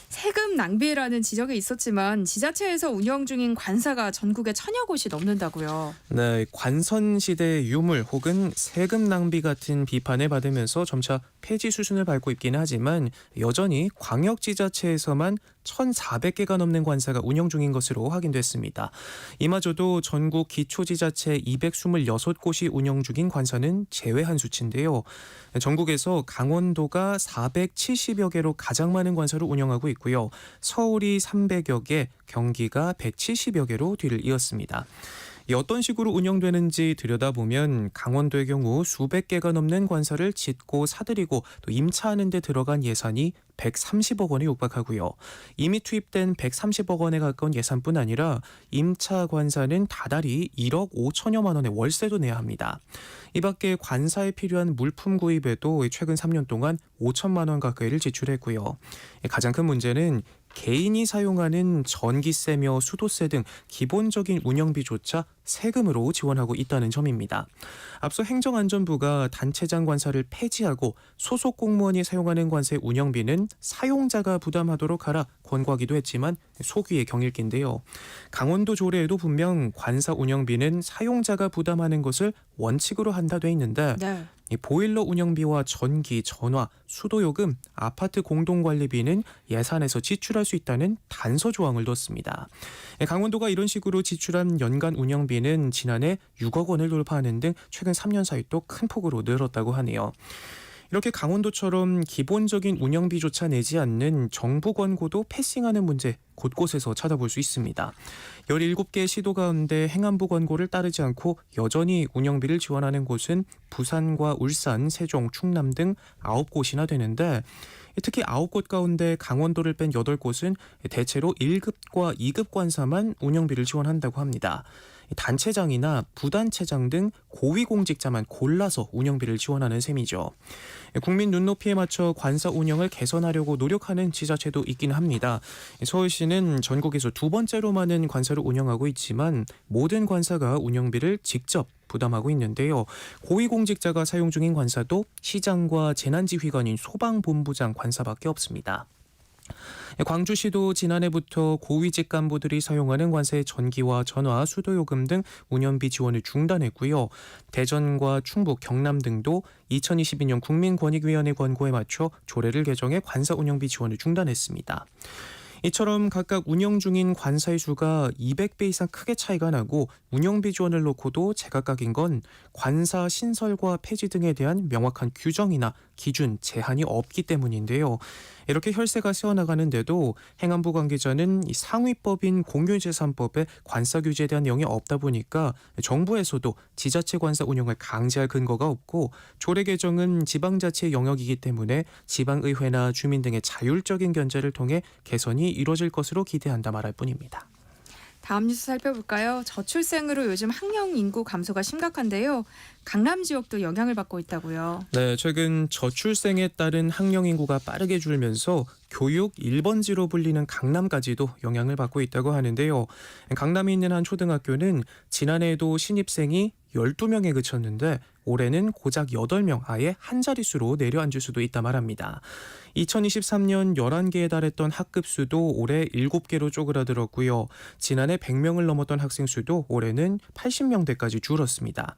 세금 낭비라는 지적이 있었지만 지자체에서 운영 중인 관사가 전국에 1000여 곳이 넘는다고요. 네, 관선 시대의 유물 혹은 세금 낭비 같은 비판을 받으면서 점차 폐지 수순을 밟고 있긴 하지만 여전히 광역지자체에서만 1,400개가 넘는 관사가 운영 중인 것으로 확인됐습니다. 이마저도 전국 기초지자체 226곳이 운영 중인 관사는 제외한 수치인데요. 전국에서 강원도가 470여 개로 가장 많은 관사를 운영하고 있고요. 서울이 300여 개, 경기가 170여 개로 뒤를 이었습니다. 어떤 식으로 운영되는지 들여다보면 강원도의 경우 수백 개가 넘는 관사를 짓고 사들이고 또 임차하는 데 들어간 예산이 130억 원에 육박하고요. 이미 투입된 130억 원에 가까운 예산뿐 아니라 임차 관사는 다달이 1억 5천여만 원의 월세도 내야 합니다. 이 밖에 관사에 필요한 물품 구입에도 최근 3년 동안 5천만 원 가까이를 지출했고요. 가장 큰 문제는 개인이 사용하는 전기세며 수도세 등 기본적인 운영비조차 세금으로 지원하고 있다는 점입니다. 앞서 행정안전부가 단체장 관사를 폐지하고 소속 공무원이 사용하는 관세 운영비는 사용자가 부담하도록 하라 권고하기도 했지만 소귀의 경읽기인데요. 강원도 조례에도 분명 관사 운영비는 사용자가 부담하는 것을 원칙으로 한다 돼 있는데 네. 이 보일러 운영비와 전기, 전화, 수도요금, 아파트 공동관리비는 예산에서 지출할 수 있다는 단서 조항을 뒀습니다. 강원도가 이런 식으로 지출한 연간 운영비는 지난해 6억 원을 돌파하는 등 최근 3년 사이 또 큰 폭으로 늘었다고 하네요. 이렇게 강원도처럼 기본적인 운영비조차 내지 않는 정부 권고도 패싱하는 문제 곳곳에서 찾아볼 수 있습니다. 17개 시도 가운데 행안부 권고를 따르지 않고 여전히 운영비를 지원하는 곳은 부산과 울산, 세종, 충남 등 9곳이나 되는데 특히 9곳 가운데 강원도를 뺀 8곳은 대체로 1급과 2급 관사만 운영비를 지원한다고 합니다. 단체장이나 부단체장 등 고위공직자만 골라서 운영비를 지원하는 셈이죠. 국민 눈높이에 맞춰 관사 운영을 개선하려고 노력하는 지자체도 있긴 합니다. 서울시는 전국에서 2번째로 많은 관사를 운영하고 있지만 모든 관사가 운영비를 직접 부담하고 있는데요. 고위공직자가 사용 중인 관사도 시장과 재난지휘관인 소방본부장 관사밖에 없습니다. 광주시도 지난해부터 고위직 간부들이 사용하는 관사의 전기와 전화, 수도요금 등 운영비 지원을 중단했고요. 대전과 충북, 경남 등도 2022년 국민권익위원회 권고에 맞춰 조례를 개정해 관사 운영비 지원을 중단했습니다. 이처럼 각각 운영 중인 관사의 수가 200배 이상 크게 차이가 나고 운영비 지원을 놓고도 제각각인 건 관사 신설과 폐지 등에 대한 명확한 규정이나 기준, 제한이 없기 때문인데요. 이렇게 혈세가 새어나가는데도 행안부 관계자는 이 상위법인 공유재산법에 관사 규제에 대한 내용이 없다 보니까 정부에서도 지자체 관사 운영을 강제할 근거가 없고 조례 개정은 지방자치의 영역이기 때문에 지방의회나 주민 등의 자율적인 견제를 통해 개선이 이루어질 것으로 기대한다 말할 뿐입니다. 다음 뉴스 살펴볼까요? 저출생으로 요즘 학령 인구 감소가 심각한데요. 강남 지역도 영향을 받고 있다고요. 네, 최근 저출생에 따른 학령 인구가 빠르게 줄면서 교육 1번지로 불리는 강남까지도 영향을 받고 있다고 하는데요. 강남에 있는 한 초등학교는 지난해에도 신입생이 12명에 그쳤는데 올해는 고작 8명 아예 한 자릿수로 내려앉을 수도 있다 말합니다. 2023년 11개에 달했던 학급 수도 올해 7개로 쪼그라들었고요. 지난해 100명을 넘었던 학생 수도 올해는 80명대까지 줄었습니다.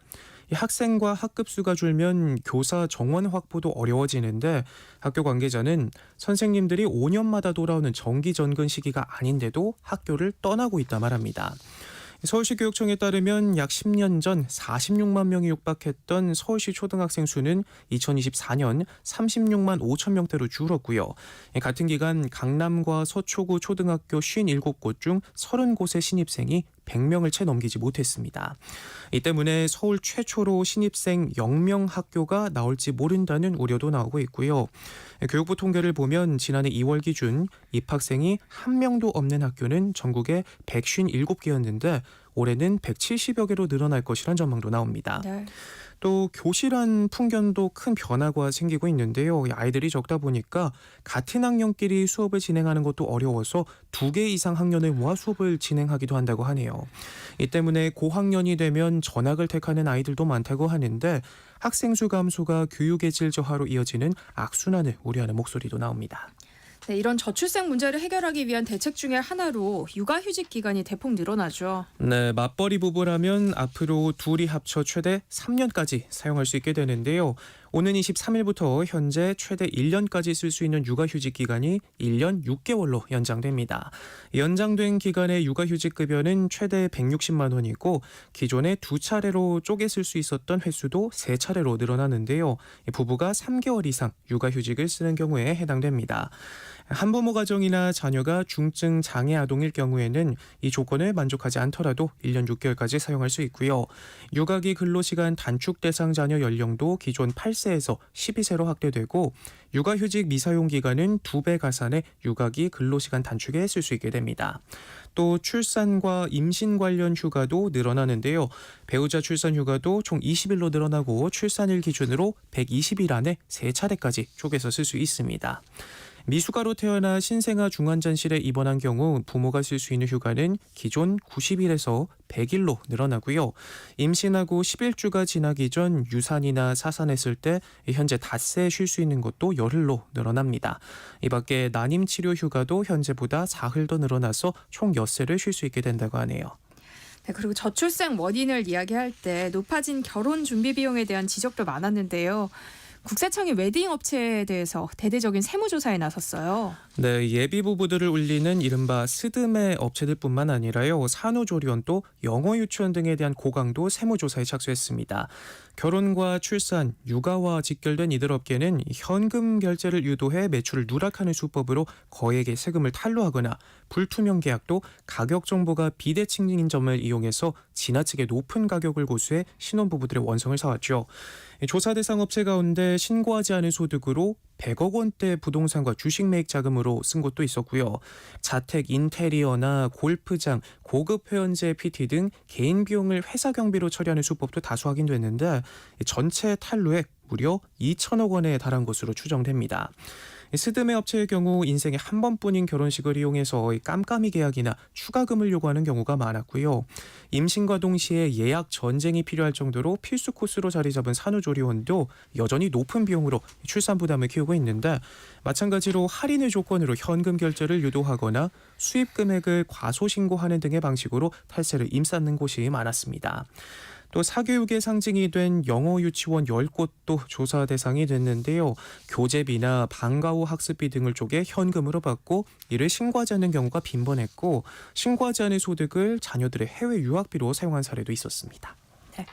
학생과 학급 수가 줄면 교사 정원 확보도 어려워지는데 학교 관계자는 선생님들이 5년마다 돌아오는 정기 전근 시기가 아닌데도 학교를 떠나고 있다 말합니다. 서울시 교육청에 따르면 약 10년 전 46만 명이 육박했던 서울시 초등학생 수는 2024년 36만 5천 명대로 줄었고요. 같은 기간 강남과 서초구 초등학교 57곳 중 30곳의 신입생이 100명을 채 넘기지 못했습니다. 이 때문에 서울 최초로 신입생 0명 학교가 나올지 모른다는 우려도 나오고 있고요. 교육부 통계를 보면 지난해 2월 기준 입학생이 한 명도 없는 학교는 전국에 157개였는데 올해는 170여 개로 늘어날 것이란 전망도 나옵니다. 네. 또 교실 안 풍경도 큰 변화가 생기고 있는데요. 아이들이 적다 보니까 같은 학년끼리 수업을 진행하는 것도 어려워서 2개 이상 학년을 모아 수업을 진행하기도 한다고 하네요. 이 때문에 고학년이 되면 전학을 택하는 아이들도 많다고 하는데 학생 수 감소가 교육의 질 저하로 이어지는 악순환을 우려하는 목소리도 나옵니다. 네, 이런 저출생 문제를 해결하기 위한 대책 중에 하나로 육아휴직 기간이 대폭 늘어나죠. 네, 맞벌이 부부라면 앞으로 둘이 합쳐 최대 3년까지 사용할 수 있게 되는데요. 오는 23일부터 현재 최대 1년까지 쓸 수 있는 육아휴직 기간이 1년 6개월로 연장됩니다. 연장된 기간의 육아휴직급여는 최대 160만 원이고 기존에 2차례로 쪼개 쓸 수 있었던 횟수도 3차례로 늘어나는데요. 부부가 3개월 이상 육아휴직을 쓰는 경우에 해당됩니다. 한부모 가정이나 자녀가 중증 장애 아동일 경우에는 이 조건을 만족하지 않더라도 1년 6개월까지 사용할 수 있고요. 육아기 근로시간 단축 대상 자녀 연령도 기존 8세에서 12세로 확대되고 육아휴직 미사용 기간은 2배 가산해 육아기 근로시간 단축에 쓸 수 있게 됩니다. 또 출산과 임신 관련 휴가도 늘어나는데요. 배우자 출산 휴가도 총 20일로 늘어나고 출산일 기준으로 120일 안에 3차례까지 쪼개서 쓸 수 있습니다. 미숙아로 태어나 신생아 중환자실에 입원한 경우 부모가 쓸 수 있는 휴가는 기존 90일에서 100일로 늘어나고요. 임신하고 11주가 지나기 전 유산이나 사산했을 때 현재 닷새 쉴 수 있는 것도 열흘로 늘어납니다. 이 밖에 난임 치료 휴가도 현재보다 4흘 더 늘어나서 총 엿새를 쉴 수 있게 된다고 하네요. 네, 그리고 저출생 원인을 이야기할 때 높아진 결혼 준비 비용에 대한 지적도 많았는데요. 국세청이 웨딩 업체에 대해서 대대적인 세무조사에 나섰어요. 네, 예비 부부들을 울리는 이른바 스드메 업체들뿐만 아니라요. 산후조리원 또 영어 유치원 등에 대한 고강도 세무조사에 착수했습니다. 결혼과 출산, 육아와 직결된 이들 업계는 현금 결제를 유도해 매출을 누락하는 수법으로 거액의 세금을 탈루하거나 불투명 계약도 가격 정보가 비대칭인 점을 이용해서 지나치게 높은 가격을 고수해 신혼부부들의 원성을 사왔죠. 조사 대상 업체 가운데 신고하지 않은 소득으로 100억 원대 부동산과 주식 매입 자금으로 쓴 곳도 있었고요. 자택 인테리어나 골프장, 고급 회원제 PT 등 개인 비용을 회사 경비로 처리하는 수법도 다수 확인됐는데 전체 탈루액 무려 2천억 원에 달한 것으로 추정됩니다. 스드메 업체의 경우 인생에 한 번뿐인 결혼식을 이용해서 깜깜이 계약이나 추가금을 요구하는 경우가 많았고요. 임신과 동시에 예약 전쟁이 필요할 정도로 필수 코스로 자리 잡은 산후조리원도 여전히 높은 비용으로 출산 부담을 키우고 있는데 마찬가지로 할인의 조건으로 현금 결제를 유도하거나 수입 금액을 과소신고하는 등의 방식으로 탈세를 임쌓는 곳이 많았습니다. 또 사교육의 상징이 된 영어 유치원 10곳도 조사 대상이 됐는데요. 교재비나 방과 후 학습비 등을 쪼개 현금으로 받고 이를 신고하지 않는 경우가 빈번했고 신고하지 않은 소득을 자녀들의 해외 유학비로 사용한 사례도 있었습니다. 네.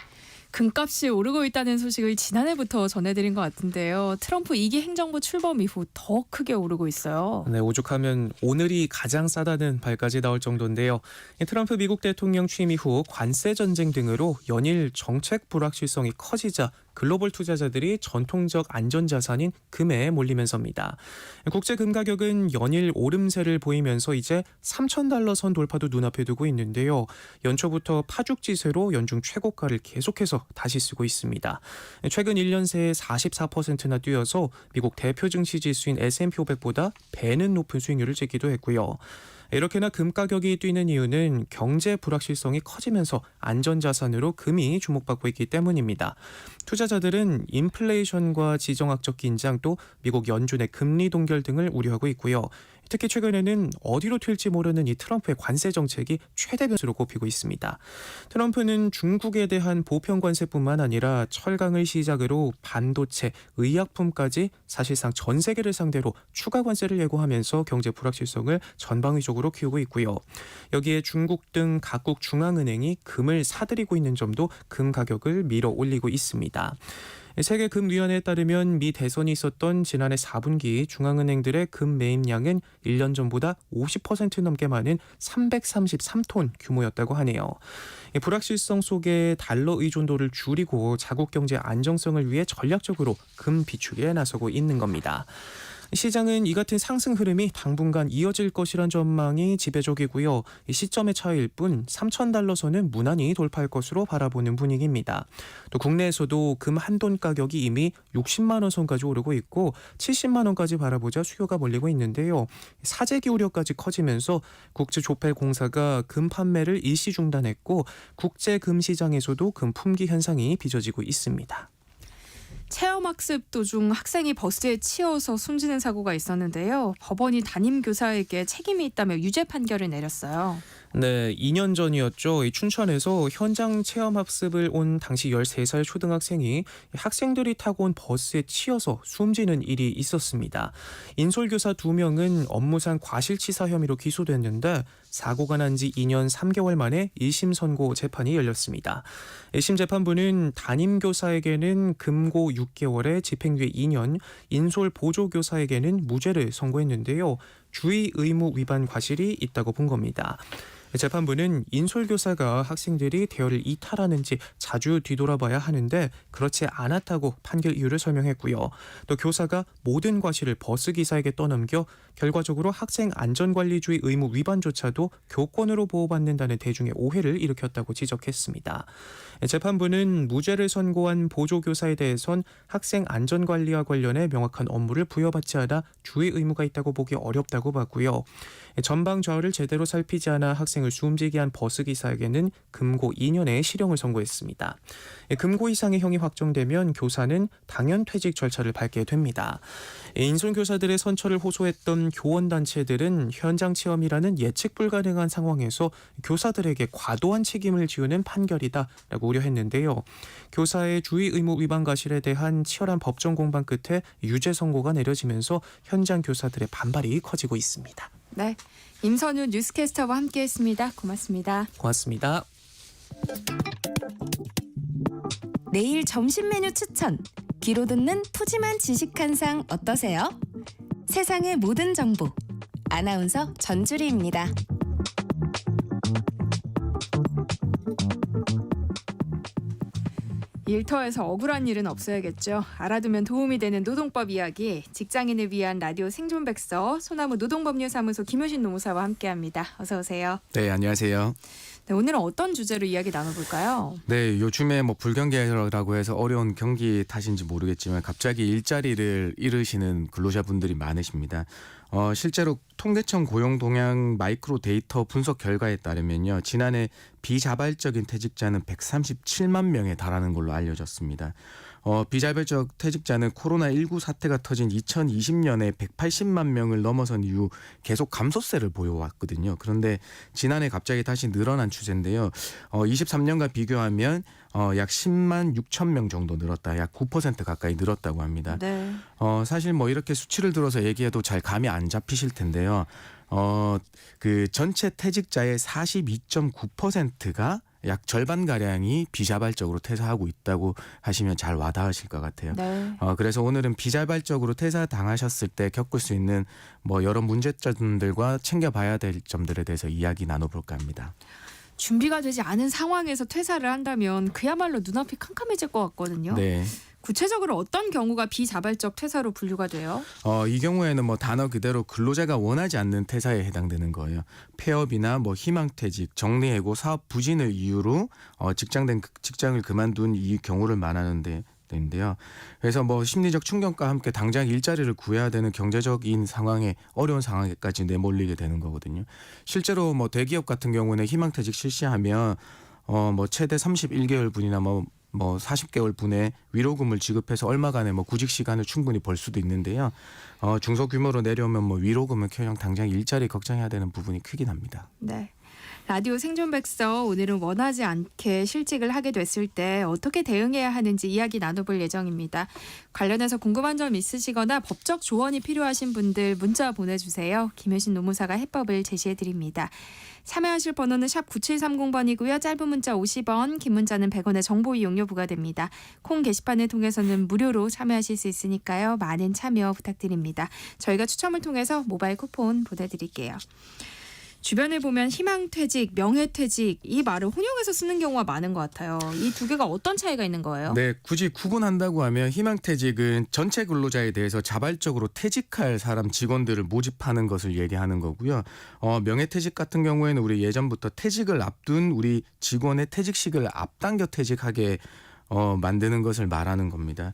금값이 오르고 있다는 소식을 지난해부터 전해드린 것 같은데요. 트럼프 2기 행정부 출범 이후 더 크게 오르고 있어요. 네, 오죽하면 오늘이 가장 싸다는 발까지 나올 정도인데요. 트럼프 미국 대통령 취임 이후 관세 전쟁 등으로 연일 정책 불확실성이 커지자 글로벌 투자자들이 전통적 안전자산인 금에 몰리면서입니다. 국제 금 가격은 연일 오름세를 보이면서 이제 3,000달러 선 돌파도 눈앞에 두고 있는데요. 연초부터 파죽지세로 연중 최고가를 계속해서 다시 쓰고 있습니다. 최근 1년 새에 44%나 뛰어서 미국 대표 증시 지수인 S&P 500보다 배는 높은 수익률을 찍기도 했고요. 이렇게나 금 가격이 뛰는 이유는 경제 불확실성이 커지면서 안전자산으로 금이 주목받고 있기 때문입니다. 투자자들은 인플레이션과 지정학적 긴장 또 미국 연준의 금리 동결 등을 우려하고 있고요. 특히 최근에는 어디로 튈지 모르는 이 트럼프의 관세 정책이 최대 변수로 꼽히고 있습니다. 트럼프는 중국에 대한 보편 관세뿐만 아니라 철강을 시작으로 반도체, 의약품까지 사실상 전 세계를 상대로 추가 관세를 예고하면서 경제 불확실성을 전방위적으로 키우고 있고요. 여기에 중국 등 각국 중앙은행이 금을 사들이고 있는 점도 금 가격을 밀어 올리고 있습니다. 세계금위원회에 따르면 미 대선이 있었던 지난해 4분기 중앙은행들의 금 매입량은 1년 전보다 50% 넘게 많은 333톤 규모였다고 하네요. 불확실성 속에 달러 의존도를 줄이고 자국 경제 안정성을 위해 전략적으로 금 비축에 나서고 있는 겁니다. 시장은 이 같은 상승 흐름이 당분간 이어질 것이란 전망이 지배적이고요. 이 시점의 차이일 뿐 3,000달러 선은 무난히 돌파할 것으로 바라보는 분위기입니다. 또 국내에서도 금 한 돈 가격이 이미 60만 원 선까지 오르고 있고 70만 원까지 바라보자 수요가 몰리고 있는데요. 사재기 우려까지 커지면서 국제조폐공사가 금 판매를 일시 중단했고 국제 금 시장에서도 금 품귀 현상이 빚어지고 있습니다. 체험학습 도중 학생이 버스에 치여서 숨지는 사고가 있었는데요. 법원이 담임교사에게 책임이 있다며 유죄 판결을 내렸어요. 네, 2년 전이었죠. 춘천에서 현장 체험학습을 온 당시 13살 초등학생이 학생들이 타고 온 버스에 치여서 숨지는 일이 있었습니다. 인솔교사 2명은 업무상 과실치사 혐의로 기소됐는데 사고가 난 지 2년 3개월 만에 1심 선고 재판이 열렸습니다. 1심 재판부는 담임교사에게는 금고 6개월에 집행유예 2년, 인솔 보조교사에게는 무죄를 선고했는데요. 주의 의무 위반 과실이 있다고 본 겁니다. 재판부는 인솔교사가 학생들이 대여를 이탈하는지 자주 뒤돌아봐야 하는데 그렇지 않았다고 판결 이유를 설명했고요. 또 교사가 모든 과실을 버스기사에게 떠넘겨 결과적으로 학생 안전관리주의 의무 위반조차도 교권으로 보호받는다는 대중의 오해를 일으켰다고 지적했습니다. 재판부는 무죄를 선고한 보조교사에 대해선 학생 안전관리와 관련해 명확한 업무를 부여받지 않아 주의 의무가 있다고 보기 어렵다고 봤고요. 전방 좌우를 제대로 살피지 않아 학생을 숨지게 한 버스기사에게는 금고 2년의 실형을 선고했습니다. 금고 이상의 형이 확정되면 교사는 당연 퇴직 절차를 밟게 됩니다. 인솔교사들의 선처를 호소했던 교원단체들은 현장 체험이라는 예측 불가능한 상황에서 교사들에게 과도한 책임을 지우는 판결이다라고 우려했는데요. 교사의 주의 의무 위반 과실에 대한 치열한 법정 공방 끝에 유죄 선고가 내려지면서 현장 교사들의 반발이 커지고 있습니다. 네, 임선우 뉴스캐스터와 함께했습니다. 고맙습니다. 고맙습니다. 내일 점심 메뉴 추천. 귀로 듣는 푸짐한 지식 한 상 어떠세요? 세상의 모든 정보. 아나운서 전주리입니다. 일터에서 억울한 일은 없어야겠죠. 알아두면 도움이 되는 노동법 이야기, 직장인을 위한 라디오 생존백서, 소나무 노동법률사무소 김효신 노무사와 함께합니다. 어서 오세요. 네, 안녕하세요. 네, 오늘은 어떤 주제로 이야기 나눠볼까요? 네, 요즘에 뭐 불경기라고 해서 어려운 경기 탓인지 모르겠지만 갑자기 일자리를 잃으시는 근로자분들이 많으십니다. 실제로 통계청 고용 동향 마이크로 데이터 분석 결과에 따르면요, 지난해 비자발적인 퇴직자는 137만 명에 달하는 걸로 알려졌습니다. 비자발적 퇴직자는 코로나19 사태가 터진 2020년에 180만 명을 넘어선 이후 계속 감소세를 보여왔거든요. 그런데 지난해 갑자기 다시 늘어난 추세인데요. 23년과 비교하면 약 10만 6천 명 정도 늘었다. 약 9% 가까이 늘었다고 합니다. 네. 사실 뭐 이렇게 수치를 들어서 얘기해도 잘 감이 안 잡히실 텐데요. 그 전체 퇴직자의 42.9%가 약 절반 가량이 비자발적으로 퇴사하고 있다고 하시면 잘 와닿으실 것 같아요. 네. 그래서 오늘은 비자발적으로 퇴사 당하셨을 때 겪을 수 있는 뭐 여러 문제점들과 챙겨봐야 될 점들에 대해서 이야기 나눠볼까 합니다. 준비가 되지 않은 상황에서 퇴사를 한다면 그야말로 눈앞이 캄캄해질 것 같거든요. 네. 구체적으로 어떤 경우가 비자발적 퇴사로 분류가 돼요? 이 경우에는 뭐 단어 그대로 근로자가 원하지 않는 퇴사에 해당되는 거예요. 폐업이나 뭐 희망퇴직, 정리해고, 사업 부진을 이유로 직장을 그만둔 이 경우를 말하는데. 인데요. 그래서 뭐 심리적 충격과 함께 당장 일자리를 구해야 되는 경제적인 상황에 어려운 상황에까지 내몰리게 되는 거거든요. 실제로 뭐 대기업 같은 경우는 희망퇴직 실시하면 뭐 최대 31개월 분이나 뭐 40개월 분의 위로금을 지급해서 얼마간의 뭐 구직 시간을 충분히 벌 수도 있는데요. 중소규모로 내려오면 뭐 위로금은커녕 당장 일자리 걱정해야 되는 부분이 크긴 합니다. 네. 라디오 생존백서, 오늘은 원하지 않게 실직을 하게 됐을 때 어떻게 대응해야 하는지 이야기 나눠볼 예정입니다. 관련해서 궁금한 점 있으시거나 법적 조언이 필요하신 분들 문자 보내주세요. 김효신 노무사가 해법을 제시해드립니다. 참여하실 번호는 샵 9730번이고요. 짧은 문자 50원, 긴 문자는 100원의 정보 이용료 부과됩니다. 콩 게시판을 통해서는 무료로 참여하실 수 있으니까요. 많은 참여 부탁드립니다. 저희가 추첨을 통해서 모바일 쿠폰 보내드릴게요. 주변에 보면 희망퇴직, 명예퇴직 이 말을 혼용해서 쓰는 경우가 많은 것 같아요. 이 두 개가 어떤 차이가 있는 거예요? 네, 굳이 구분한다고 하면 희망퇴직은 전체 근로자에 대해서 자발적으로 퇴직할 사람 직원들을 모집하는 것을 얘기하는 거고요. 명예퇴직 같은 경우에는 우리 예전부터 퇴직을 앞둔 우리 직원의 퇴직식을 앞당겨 퇴직하게 만드는 것을 말하는 겁니다.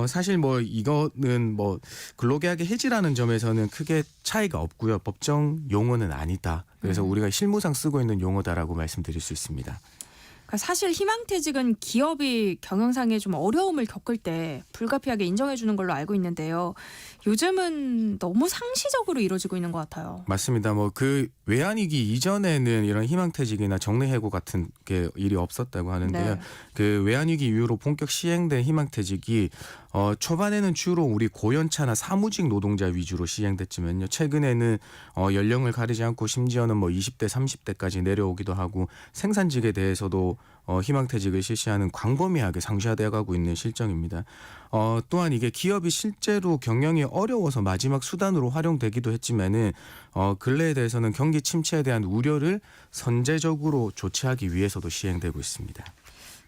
사실 뭐 이거는 뭐 근로계약의 해지라는 점에서는 크게 차이가 없고요. 법정 용어는 아니다. 그래서 우리가 실무상 쓰고 있는 용어다라고 말씀드릴 수 있습니다. 사실 희망퇴직은 기업이 경영상에 좀 어려움을 겪을 때 불가피하게 인정해 주는 걸로 알고 있는데요. 요즘은 너무 상시적으로 이루어지고 있는 것 같아요. 맞습니다. 뭐 그 외환위기 이전에는 이런 희망퇴직이나 정리해고 같은 게 일이 없었다고 하는데요. 네. 그 외환위기 이후로 본격 시행된 희망퇴직이 초반에는 주로 우리 고연차나 사무직 노동자 위주로 시행됐지만요. 최근에는 연령을 가리지 않고 심지어는 뭐 20대, 30대까지 내려오기도 하고 생산직에 대해서도 희망퇴직을 실시하는 광범위하게 상시화되어 가고 있는 실정입니다. 또한 이게 기업이 실제로 경영이 어려워서 마지막 수단으로 활용되기도 했지만은 근래에 대해서는 경기 침체에 대한 우려를 선제적으로 조치하기 위해서도 시행되고 있습니다.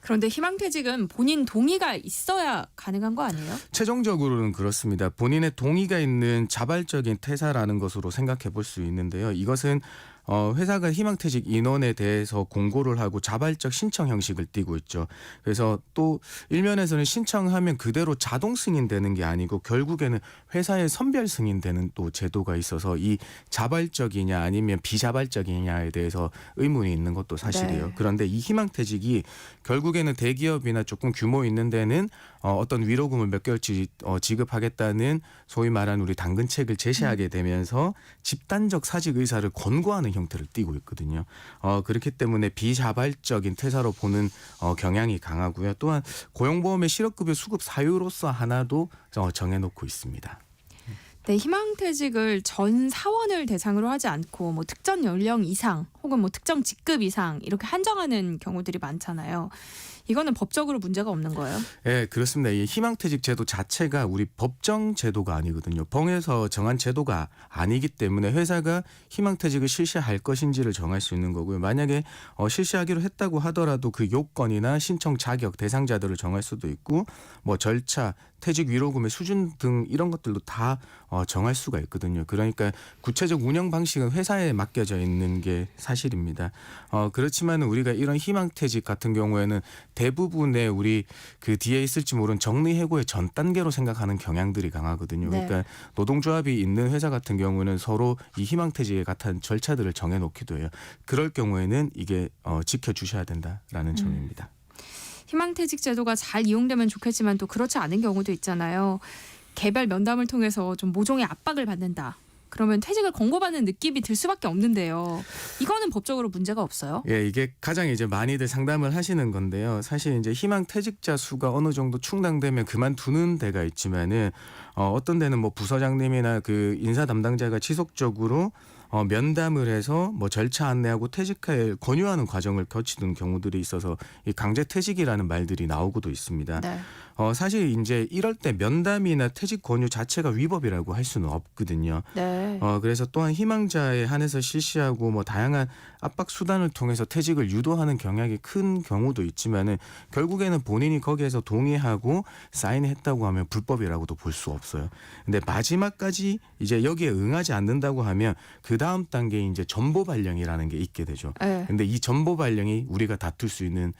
그런데 희망퇴직은 본인 동의가 있어야 가능한 거 아니에요? 최종적으로는 그렇습니다. 본인의 동의가 있는 자발적인 퇴사라는 것으로 생각해 볼 수 있는데요. 이것은 회사가 희망퇴직 인원에 대해서 공고를 하고 자발적 신청 형식을 띠고 있죠. 그래서 또 일면에서는 신청하면 그대로 자동 승인되는 게 아니고 결국에는 회사의 선별 승인되는 또 제도가 있어서 이 자발적이냐 아니면 비자발적이냐에 대해서 의문이 있는 것도 사실이에요. 네. 그런데 이 희망퇴직이 결국에는 대기업이나 조금 규모 있는 데는 어떤 위로금을 몇 개월치 지급하겠다는 소위 말하는 우리 당근책을 제시하게 되면서 집단적 사직 의사를 권고하는 형태를 띠고 있거든요. 그렇기 때문에 비자발적인 퇴사로 보는 경향이 강하고요. 또한 고용보험의 실업급여 수급 사유로서 하나도 정해놓고 있습니다. 네, 희망퇴직을 전 사원을 대상으로 하지 않고 뭐 특정 연령 이상 혹은 뭐 특정 직급 이상 이렇게 한정하는 경우들이 많잖아요. 이거는 법적으로 문제가 없는 거예요? 네, 그렇습니다. 이 희망퇴직 제도 자체가 우리 법정 제도가 아니거든요. 법에서 정한 제도가 아니기 때문에 회사가 희망퇴직을 실시할 것인지를 정할 수 있는 거고요. 만약에 실시하기로 했다고 하더라도 그 요건이나 신청 자격 대상자들을 정할 수도 있고 뭐 절차, 퇴직 위로금의 수준 등 이런 것들도 다 정할 수가 있거든요. 그러니까 구체적 운영 방식은 회사에 맡겨져 있는 게 사실입니다. 그렇지만 우리가 이런 희망퇴직 같은 경우에는 대부분의 우리 그 뒤에 있을지 모르는 정리해고의 전 단계로 생각하는 경향들이 강하거든요. 네. 그러니까 노동조합이 있는 회사 같은 경우는 서로 이 희망퇴직에 같은 절차들을 정해놓기도 해요. 그럴 경우에는 이게 지켜주셔야 된다라는 점입니다. 희망퇴직 제도가 잘 이용되면 좋겠지만 또 그렇지 않은 경우도 있잖아요. 개별 면담을 통해서 좀 모종의 압박을 받는다. 그러면 퇴직을 권고받는 느낌이 들 수밖에 없는데요. 이거는 법적으로 문제가 없어요? 예, 이게 가장 이제 많이들 상담을 하시는 건데요. 사실 이제 희망퇴직자 수가 어느 정도 충당되면 그만두는 데가 있지만은 어떤 데는 뭐 부서장님이나 그 인사 담당자가 지속적으로 면담을 해서 뭐 절차 안내하고 퇴직을 권유하는 과정을 거치는 경우들이 있어서 이 강제퇴직이라는 말들이 나오고도 있습니다. 네. 사실 이제 이럴 때 면담이나 퇴직 권유 자체가 위법이라고 할 수는 없거든요. 네. 그래서 또한 희망자에 한해서 실시하고 뭐 다양한 압박 수단을 통해서 퇴직을 유도하는 경향이 큰 경우도 있지만은 결국에는 본인이 거기에서 동의하고 사인했다고 하면 불법이라고도 볼 수 없어요. 근데 마지막까지 이제 여기에 응하지 않는다고 하면 그 다음 단계에 이제 전보 발령이라는 게 있게 되죠. 네. 근데 이 전보 발령이 우리가 다툴 수 있는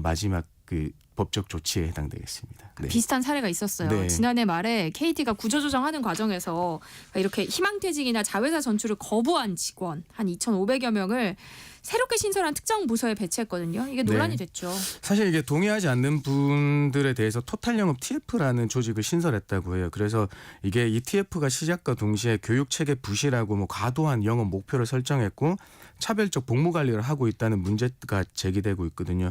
마지막 그 법적 조치에 해당되겠습니다. 네. 비슷한 사례가 있었어요. 네. 지난해 말에 KT가 구조조정하는 과정에서 이렇게 희망퇴직이나 자회사 전출을 거부한 직원 한 2,500여 명을 새롭게 신설한 특정 부서에 배치했거든요. 이게 논란이 네. 됐죠. 사실 이게 동의하지 않는 분들에 대해서 토탈영업 TF라는 조직을 신설했다고 해요. 그래서 이게 이 TF가 시작과 동시에 교육체계 부실하고 뭐 과도한 영업 목표를 설정했고 차별적 복무 관리를 하고 있다는 문제가 제기되고 있거든요.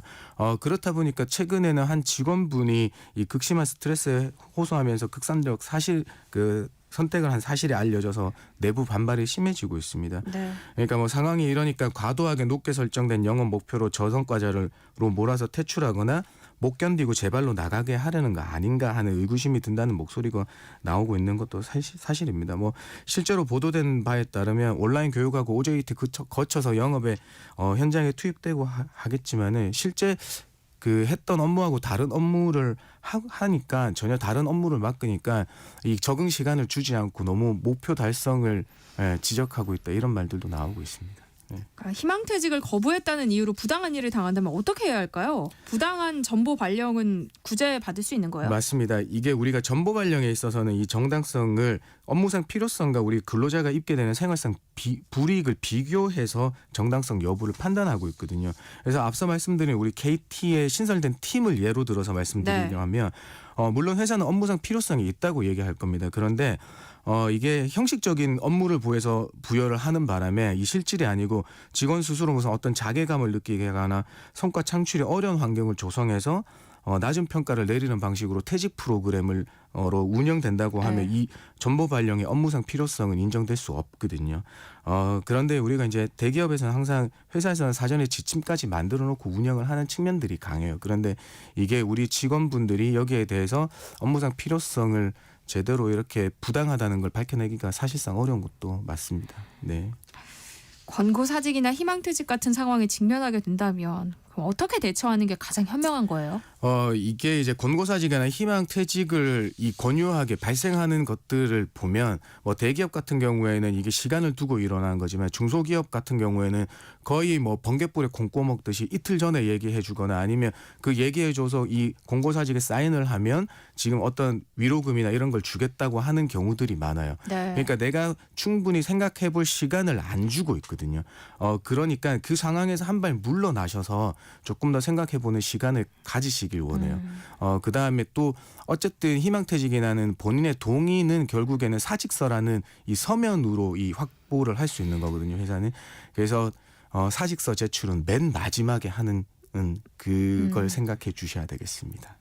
그렇다 보니까 최근에는 한 직원분이 이 극심한 스트레스에 호소하면서 극단적 선택을 한 사실이 알려져서 내부 반발이 심해지고 있습니다. 네. 그러니까 뭐 상황이 이러니까 과도하게 높게 설정된 영업 목표로 저성과자로 몰아서 퇴출하거나 못 견디고 제발로 나가게 하려는 거 아닌가 하는 의구심이 든다는 목소리가 나오고 있는 것도 사실입니다. 뭐 실제로 보도된 바에 따르면 온라인 교육하고 OJT 거쳐서 영업에 현장에 투입되고 하겠지만은 실제 그 했던 업무하고 다른 업무를 하니까 전혀 다른 업무를 맡으니까 이 적응 시간을 주지 않고 너무 목표 달성을 지적하고 있다 이런 말들도 나오고 있습니다. 그러니까 희망퇴직을 거부했다는 이유로 부당한 일을 당한다면 어떻게 해야 할까요? 부당한 전보 발령은 구제받을 수 있는 거예요? 맞습니다. 이게 우리가 전보 발령에 있어서는 이 정당성을 업무상 필요성과 우리 근로자가 입게 되는 생활상 불이익을 비교해서 정당성 여부를 판단하고 있거든요. 그래서 앞서 말씀드린 우리 KT의 신설된 팀을 예로 들어서 말씀드리려면 물론 회사는 업무상 필요성이 있다고 얘기할 겁니다. 그런데 이게 형식적인 업무를 부여를 하는 바람에 이 실질이 아니고 직원 스스로 무슨 어떤 자괴감을 느끼게 하거나 성과 창출이 어려운 환경을 조성해서 낮은 평가를 내리는 방식으로 퇴직 프로그램을 운영된다고 하면 이 전보 발령의 업무상 필요성은 인정될 수 없거든요. 그런데 우리가 이제 대기업에서는 항상 회사에서는 사전에 지침까지 만들어 놓고 운영을 하는 측면들이 강해요. 그런데 이게 우리 직원분들이 여기에 대해서 업무상 필요성을 제대로 이렇게 부당하다는 걸 밝혀내기가 사실상 어려운 것도 맞습니다. 네. 권고사직이나 희망퇴직 같은 상황에 직면하게 된다면 그럼 어떻게 대처하는 게 가장 현명한 거예요? 이게 이제 권고사직이나 희망퇴직을 이 권유하게 발생하는 것들을 보면 뭐 대기업 같은 경우에는 이게 시간을 두고 일어나는 거지만 중소기업 같은 경우에는 거의 뭐 번갯불에 콩 꼬먹듯이 이틀 전에 얘기해 주거나 아니면 그 얘기해 줘서 이 권고사직에 사인을 하면 지금 어떤 위로금이나 이런 걸 주겠다고 하는 경우들이 많아요. 네. 그러니까 내가 충분히 생각해 볼 시간을 안 주고 있거든요. 그러니까 그 상황에서 한 발 물러나셔서 조금 더 생각해 보는 시간을 가지시길 원해요. 그다음에 또 어쨌든 희망퇴직이라는 본인의 동의는 결국에는 사직서라는 이 서면으로 이 확보를 할 수 있는 거거든요. 회사는. 그래서 사직서 제출은 맨 마지막에 하는 그걸 생각해 주셔야 되겠습니다.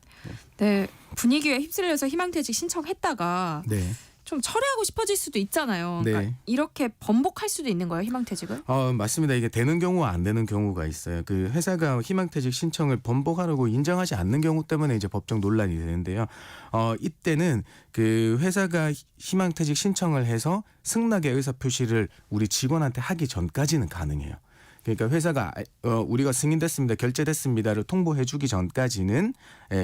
네, 분위기에 휩쓸려서 희망퇴직 신청했다가 네. 좀 철회하고 싶어질 수도 있잖아요. 네. 그러니까 이렇게 번복할 수도 있는 거예요, 희망퇴직을? 맞습니다. 이게 되는 경우와 안 되는 경우가 있어요. 그 회사가 희망퇴직 신청을 번복하려고 인정하지 않는 경우 때문에 이제 법적 논란이 되는데요. 이때는 그 회사가 희망퇴직 신청을 해서 승낙의 의사 표시를 우리 직원한테 하기 전까지는 가능해요. 그러니까 회사가 우리가 승인됐습니다, 결제됐습니다를 통보해주기 전까지는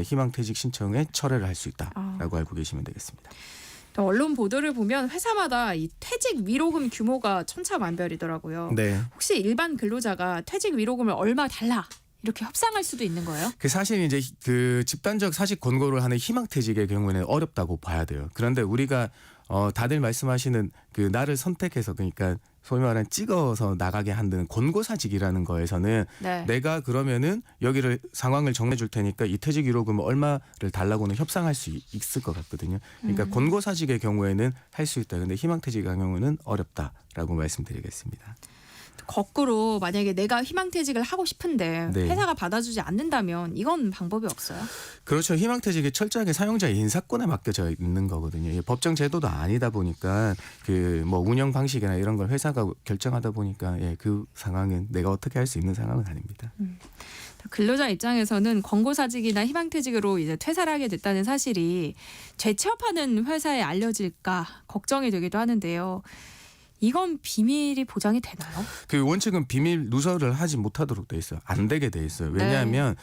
희망퇴직 신청에 철회를 할 수 있다라고 알고 계시면 되겠습니다. 언론 보도를 보면 회사마다 이 퇴직 위로금 규모가 천차만별이더라고요. 네. 혹시 일반 근로자가 퇴직 위로금을 얼마 달라 이렇게 협상할 수도 있는 거예요? 그 사실 이제 그 집단적 사직 권고를 하는 희망퇴직의 경우에는 어렵다고 봐야 돼요. 그런데 우리가 다들 말씀하시는 그 나를 선택해서 그러니까 소위 말하는 찍어서 나가게 하는 권고사직이라는 거에서는 네. 내가 그러면은 여기를 상황을 정해줄 테니까 이 퇴직 위로금 얼마를 달라고는 협상할 수 있을 것 같거든요. 그러니까 권고사직의 경우에는 할 수 있다. 근데 희망퇴직의 경우는 어렵다라고 말씀드리겠습니다. 거꾸로 만약에 내가 희망퇴직을 하고 싶은데 네. 회사가 받아주지 않는다면 이건 방법이 없어요? 그렇죠. 희망퇴직이 철저하게 사용자의 인사권에 맡겨져 있는 거거든요. 이게 법정 제도도 아니다 보니까 그 뭐 운영 방식이나 이런 걸 회사가 결정하다 보니까 그 상황은 내가 어떻게 할 수 있는 상황은 아닙니다. 근로자 입장에서는 권고사직이나 희망퇴직으로 이제 퇴사를 하게 됐다는 사실이 재취업하는 회사에 알려질까 걱정이 되기도 하는데요. 이건 비밀이 보장이 되나요? 그 원칙은 비밀 누설을 하지 못하도록 돼 있어요. 안 되게 돼 있어요. 왜냐하면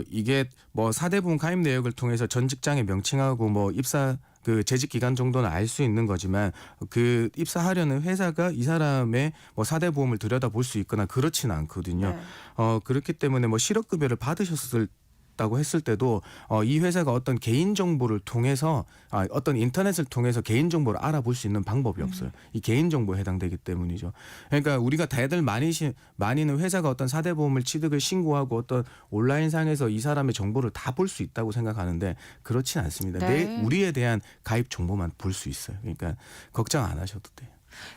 이게 뭐 4대보험 가입 내역을 통해서 전 직장에 명칭하고 뭐 입사 그 재직 기간 정도는 알 수 있는 거지만 그 입사하려는 회사가 이 사람의 뭐 4대 보험을 들여다볼 수 있거나 그렇지는 않거든요. 네. 그렇기 때문에 뭐 실업급여를 받으셨다고 했을 때도 이 회사가 어떤 개인 정보를 통해서 어떤 인터넷을 통해서 개인 정보를 알아볼 수 있는 방법이 없어요. 이 개인 정보에 해당되기 때문이죠. 그러니까 우리가 다들 많이는 회사가 어떤 4대 보험을 취득을 신고하고 어떤 온라인상에서 이 사람의 정보를 다 볼 수 있다고 생각하는데 그렇진 않습니다. 네. 우리에 대한 가입 정보만 볼 수 있어요. 그러니까 걱정 안 하셔도 돼요.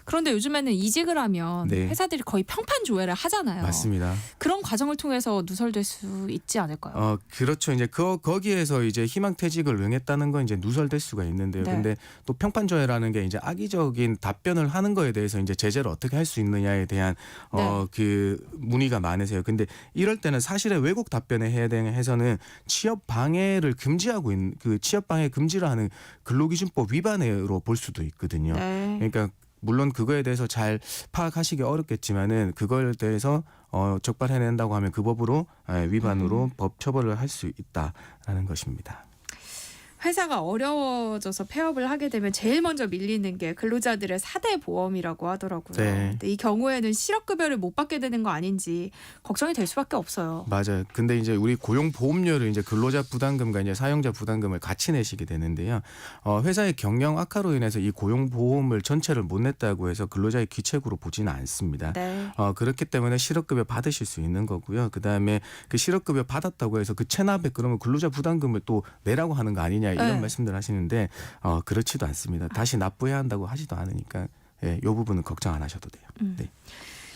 그런데 요즘에는 이직을 하면 네. 회사들이 거의 평판 조회를 하잖아요. 맞습니다. 그런 과정을 통해서 누설될 수 있지 않을까요? 그렇죠. 이제 거기에서 이제 희망퇴직을 응했다는 건 이제 누설될 수가 있는데요. 네. 근데 또 평판조회라는 게 이제 악의적인 답변을 하는 거에 대해서 이제 제재를 어떻게 할 수 있느냐에 대한 네. 그 문의가 많으세요. 근데 이럴 때는 사실의 왜곡 답변에 해서는 취업 방해를 금지하고 있는 그 취업 방해 금지를 하는 근로기준법 위반으로 볼 수도 있거든요. 네. 그러니까 물론 그거에 대해서 잘 파악하시기 어렵겠지만은 그거에 대해서 적발해낸다고 하면 그 법으로 위반으로 법 처벌을 할 수 있다라는 것입니다. 회사가 어려워져서 폐업을 하게 되면 제일 먼저 밀리는 게 근로자들의 4대 보험이라고 하더라고요. 네. 근데 이 경우에는 실업급여를 못 받게 되는 거 아닌지 걱정이 될 수밖에 없어요. 맞아요. 근데 이제 우리 고용보험료를 이제 근로자 부담금과 이제 사용자 부담금을 같이 내시게 되는데요. 회사의 경영 악화로 인해서 이 고용보험을 전체를 못 냈다고 해서 근로자의 귀책으로 보지는 않습니다. 네. 그렇기 때문에 실업급여 받으실 수 있는 거고요. 그다음에 그 실업급여 받았다고 해서 그 체납에 그러면 근로자 부담금을 또 내라고 하는 거 아니냐 이런 네. 말씀들 하시는데 그렇지도 않습니다. 다시 납부해야 한다고 하지도 않으니까 이 부분은 걱정 안 하셔도 돼요. 네.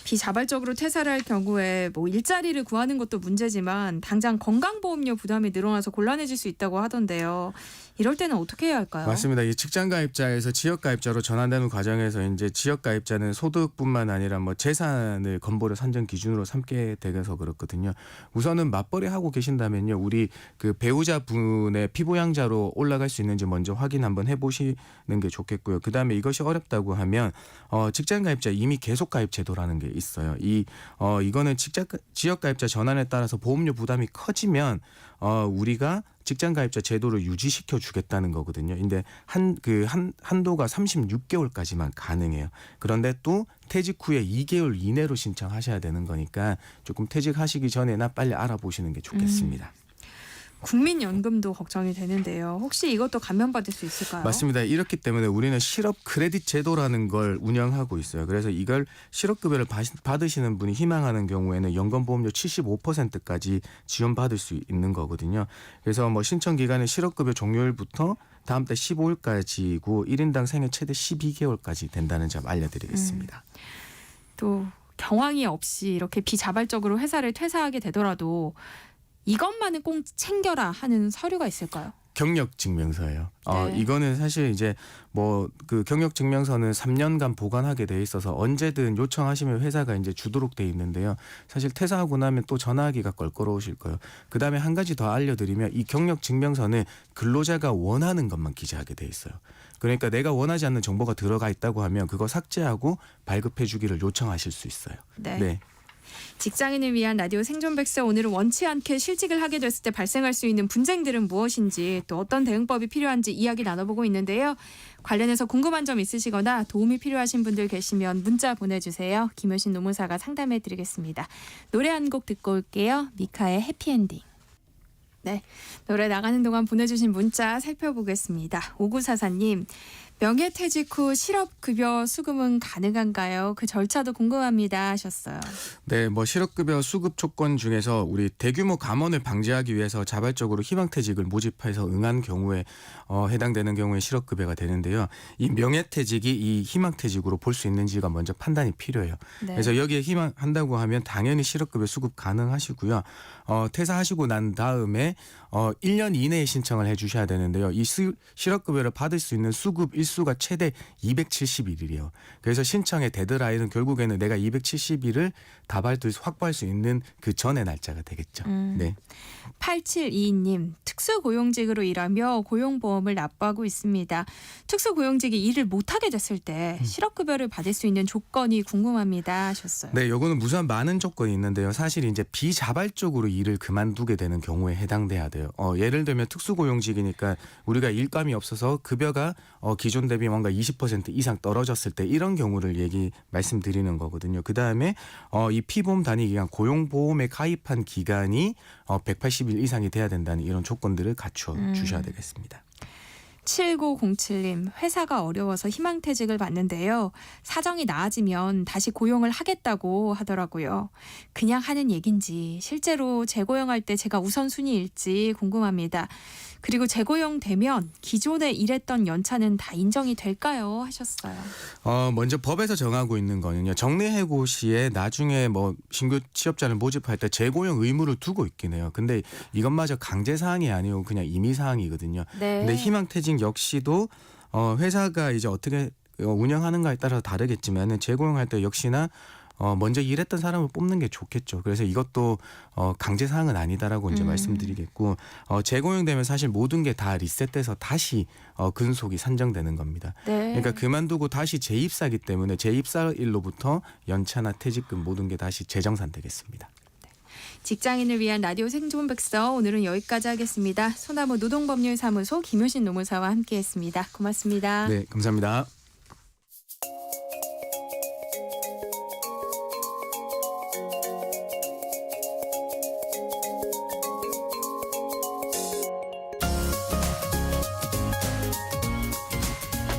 비자발적으로 퇴사를 할 경우에 뭐 일자리를 구하는 것도 문제지만 당장 건강보험료 부담이 늘어나서 곤란해질 수 있다고 하던데요. 이럴 때는 어떻게 해야 할까요? 맞습니다. 이 직장가입자에서 지역가입자로 전환되는 과정에서 이제 지역가입자는 소득뿐만 아니라 뭐 재산을 건보료 산정 기준으로 삼게 되어서 그렇거든요. 우선은 맞벌이 하고 계신다면요, 우리 그 배우자분의 피부양자로 올라갈 수 있는지 먼저 확인 한번 해보시는 게 좋겠고요. 그 다음에 이것이 어렵다고 하면 직장가입자 이미 계속가입 제도라는 게 있어요. 이거는 지역가입자 전환에 따라서 보험료 부담이 커지면 우리가 직장가입자 제도를 유지시켜 주겠다는 거거든요. 근데 한도가 36개월까지만 가능해요. 그런데 또 퇴직 후에 2개월 이내로 신청하셔야 되는 거니까 조금 퇴직하시기 전에나 빨리 알아보시는 게 좋겠습니다. 국민연금도 걱정이 되는데요. 혹시 이것도 감면받을 수 있을까요? 맞습니다. 이렇기 때문에 우리는 실업 크레딧 제도라는 걸 운영하고 있어요. 그래서 이걸 실업급여를 받으시는 분이 희망하는 경우에는 연금보험료 75%까지 지원받을 수 있는 거거든요. 그래서 뭐 신청 기간은 실업급여 종료일부터 다음 달 15일까지고 1인당 생애 최대 12개월까지 된다는 점 알려드리겠습니다. 또 경황이 없이 이렇게 비자발적으로 회사를 퇴사하게 되더라도 이것만은 꼭 챙겨라 하는 서류가 있을까요? 경력증명서예요. 네. 이거는 사실 이제 뭐 그 경력증명서는 3년간 보관하게 돼 있어서 언제든 요청하시면 회사가 이제 주도록 돼 있는데요. 사실 퇴사하고 나면 또 전화하기가 껄끄러우실 거예요. 그 다음에 한 가지 더 알려드리면 이 경력증명서는 근로자가 원하는 것만 기재하게 돼 있어요. 그러니까 내가 원하지 않는 정보가 들어가 있다고 하면 그거 삭제하고 발급해 주기를 요청하실 수 있어요. 네. 직장인을 위한 라디오 생존백서, 오늘은 원치 않게 실직을 하게 됐을 때 발생할 수 있는 분쟁들은 무엇인지, 또 어떤 대응법이 필요한지 이야기 나눠보고 있는데요. 관련해서 궁금한 점 있으시거나 도움이 필요하신 분들 계시면 문자 보내주세요. 김효신 노무사가 상담해드리겠습니다. 노래 한 곡 듣고 올게요. 미카의 해피엔딩. 네, 노래 나가는 동안 보내주신 문자 살펴보겠습니다. 5944님, 명예퇴직 후 실업급여 수급은 가능한가요? 그 절차도 궁금합니다 하셨어요. 네, 뭐 실업급여 수급 조건 중에서 우리 대규모 감원을 방지하기 위해서 자발적으로 희망퇴직을 모집해서 응한 경우에 해당되는 경우에 실업급여가 되는데요. 이 명예퇴직이 이 희망퇴직으로 볼 수 있는지가 먼저 판단이 필요해요. 네. 그래서 여기에 희망한다고 하면 당연히 실업급여 수급 가능하시고요. 퇴사하시고 난 다음에 1년 이내에 신청을 해주셔야 되는데요. 이 실업급여를 받을 수 있는 수급 일수가 최대 270일이에요. 그래서 신청의 데드라인은 결국에는 내가 270일을 확보할 수 있는 그 전의 날짜가 되겠죠. 네. 8722님, 특수고용직으로 일하며 고용보험을 납부하고 있습니다. 특수고용직이 일을 못하게 됐을 때 실업급여를 받을 수 있는 조건이 궁금합니다 하셨어요. 네, 요거는 무수한 많은 조건이 있는데요. 사실 이제 비자발적으로 일을 그만두게 되는 경우에 해당돼야 돼요. 예를 들면 특수고용직이니까 우리가 일감이 없어서 급여가 기존 대비 뭔가 20% 이상 떨어졌을 때 이런 경우를 말씀드리는 거거든요. 그 다음에 이 피보험 단위 기간 고용보험에 가입한 기간이 180일 이상이 돼야 된다는 이런 조건들을 갖춰 주셔야 되겠습니다. 7907님, 회사가 어려워서 희망퇴직을 받는데요. 사정이 나아지면 다시 고용을 하겠다고 하더라고요. 그냥 하는 얘긴지 실제로 재고용할 때 제가 우선순위일지 궁금합니다. 그리고 재고용되면 기존에 일했던 연차는 다 인정이 될까요? 하셨어요. 먼저 법에서 정하고 있는 거는요. 정리해고 시에 나중에 뭐 신규 취업자를 모집할 때 재고용 의무를 두고 있긴 해요. 근데 이것마저 강제 사항이 아니고 그냥 임의 사항이거든요. 네. 근데 희망퇴직 역시도 회사가 이제 어떻게 운영하는가에 따라서 다르겠지만은 재고용할 때 역시나 먼저 일했던 사람을 뽑는 게 좋겠죠. 그래서 이것도 강제 사항은 아니다라고 이제 말씀드리겠고, 재고용되면 사실 모든 게 다 리셋돼서 다시 근속이 산정되는 겁니다. 네. 그러니까 그만두고 다시 재입사기 때문에 재입사일로부터 연차나 퇴직금 모든 게 다시 재정산되겠습니다. 직장인을 위한 라디오 생존백서, 오늘은 여기까지 하겠습니다. 소나무 노동법률사무소 김효신 노무사와 함께했습니다. 고맙습니다. 네, 감사합니다.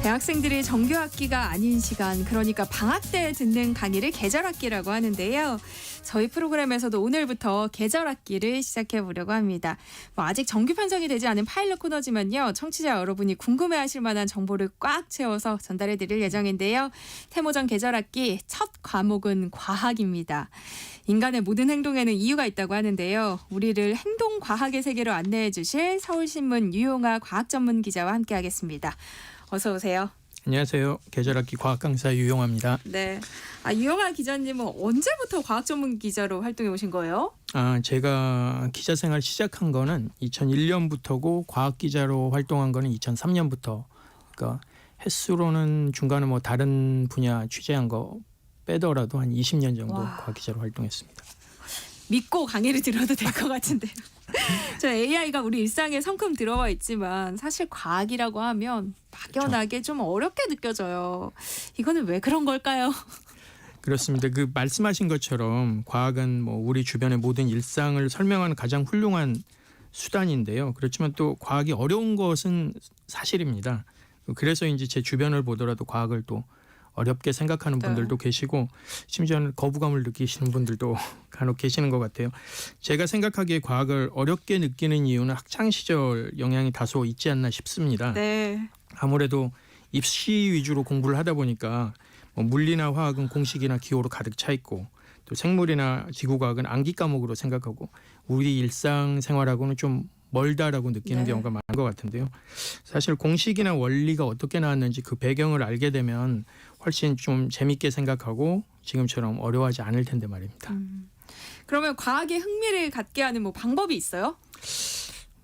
대학생들이 정규학기가 아닌 시간, 그러니까 방학 때 듣는 강의를 계절학기라고 하는데요. 저희 프로그램에서도 오늘부터 계절 악기를 시작해 보려고 합니다. 아직 정규 편성이 되지 않은 파일럿 코너지만요. 청취자 여러분이 궁금해하실 만한 정보를 꽉 채워서 전달해 드릴 예정인데요. 태모전 계절 악기 첫 과목은 과학입니다. 인간의 모든 행동에는 이유가 있다고 하는데요. 우리를 행동 과학의 세계로 안내해 주실 서울신문 유용아 과학 전문 기자와 함께하겠습니다. 어서 오세요. 안녕하세요. 계절학기 과학 강사 유용화입니다. 네. 유용아 기자님은 언제부터 과학 전문 기자로 활동해 오신 거예요? 제가 기자 생활 시작한 거는 2001년부터고 과학 기자로 활동한 거는 2003년부터. 그러니까 횟수로는 중간에 뭐 다른 분야 취재한 거 빼더라도 한 20년 정도 과학 기자로 활동했습니다. 믿고 강의를 들어도 될 것 같은데요. 저 AI가 우리 일상에 성큼 들어와 있지만 사실 과학이라고 하면 막연하게 좀 어렵게 느껴져요. 이거는 왜 그런 걸까요? 그렇습니다. 그 말씀하신 것처럼 과학은 뭐 우리 주변의 모든 일상을 설명하는 가장 훌륭한 수단인데요. 그렇지만 또 과학이 어려운 것은 사실입니다. 그래서 이제 제 주변을 보더라도 과학을 또 어렵게 생각하는 분들도 계시고 심지어는 거부감을 느끼시는 분들도 간혹 계시는 것 같아요. 제가 생각하기에 과학을 어렵게 느끼는 이유는 학창 시절 영향이 다소 있지 않나 싶습니다. 네. 아무래도 입시 위주로 공부를 하다 보니까 뭐 물리나 화학은 공식이나 기호로 가득 차 있고 또 생물이나 지구과학은 암기 과목으로 생각하고 우리 일상생활하고는 좀 멀다라고 느끼는 경우가 많은 것 같은데요. 사실 공식이나 원리가 어떻게 나왔는지 그 배경을 알게 되면 훨씬 좀 재밌게 생각하고 지금처럼 어려워하지 않을 텐데 말입니다. 그러면 과학에 흥미를 갖게 하는 뭐 방법이 있어요?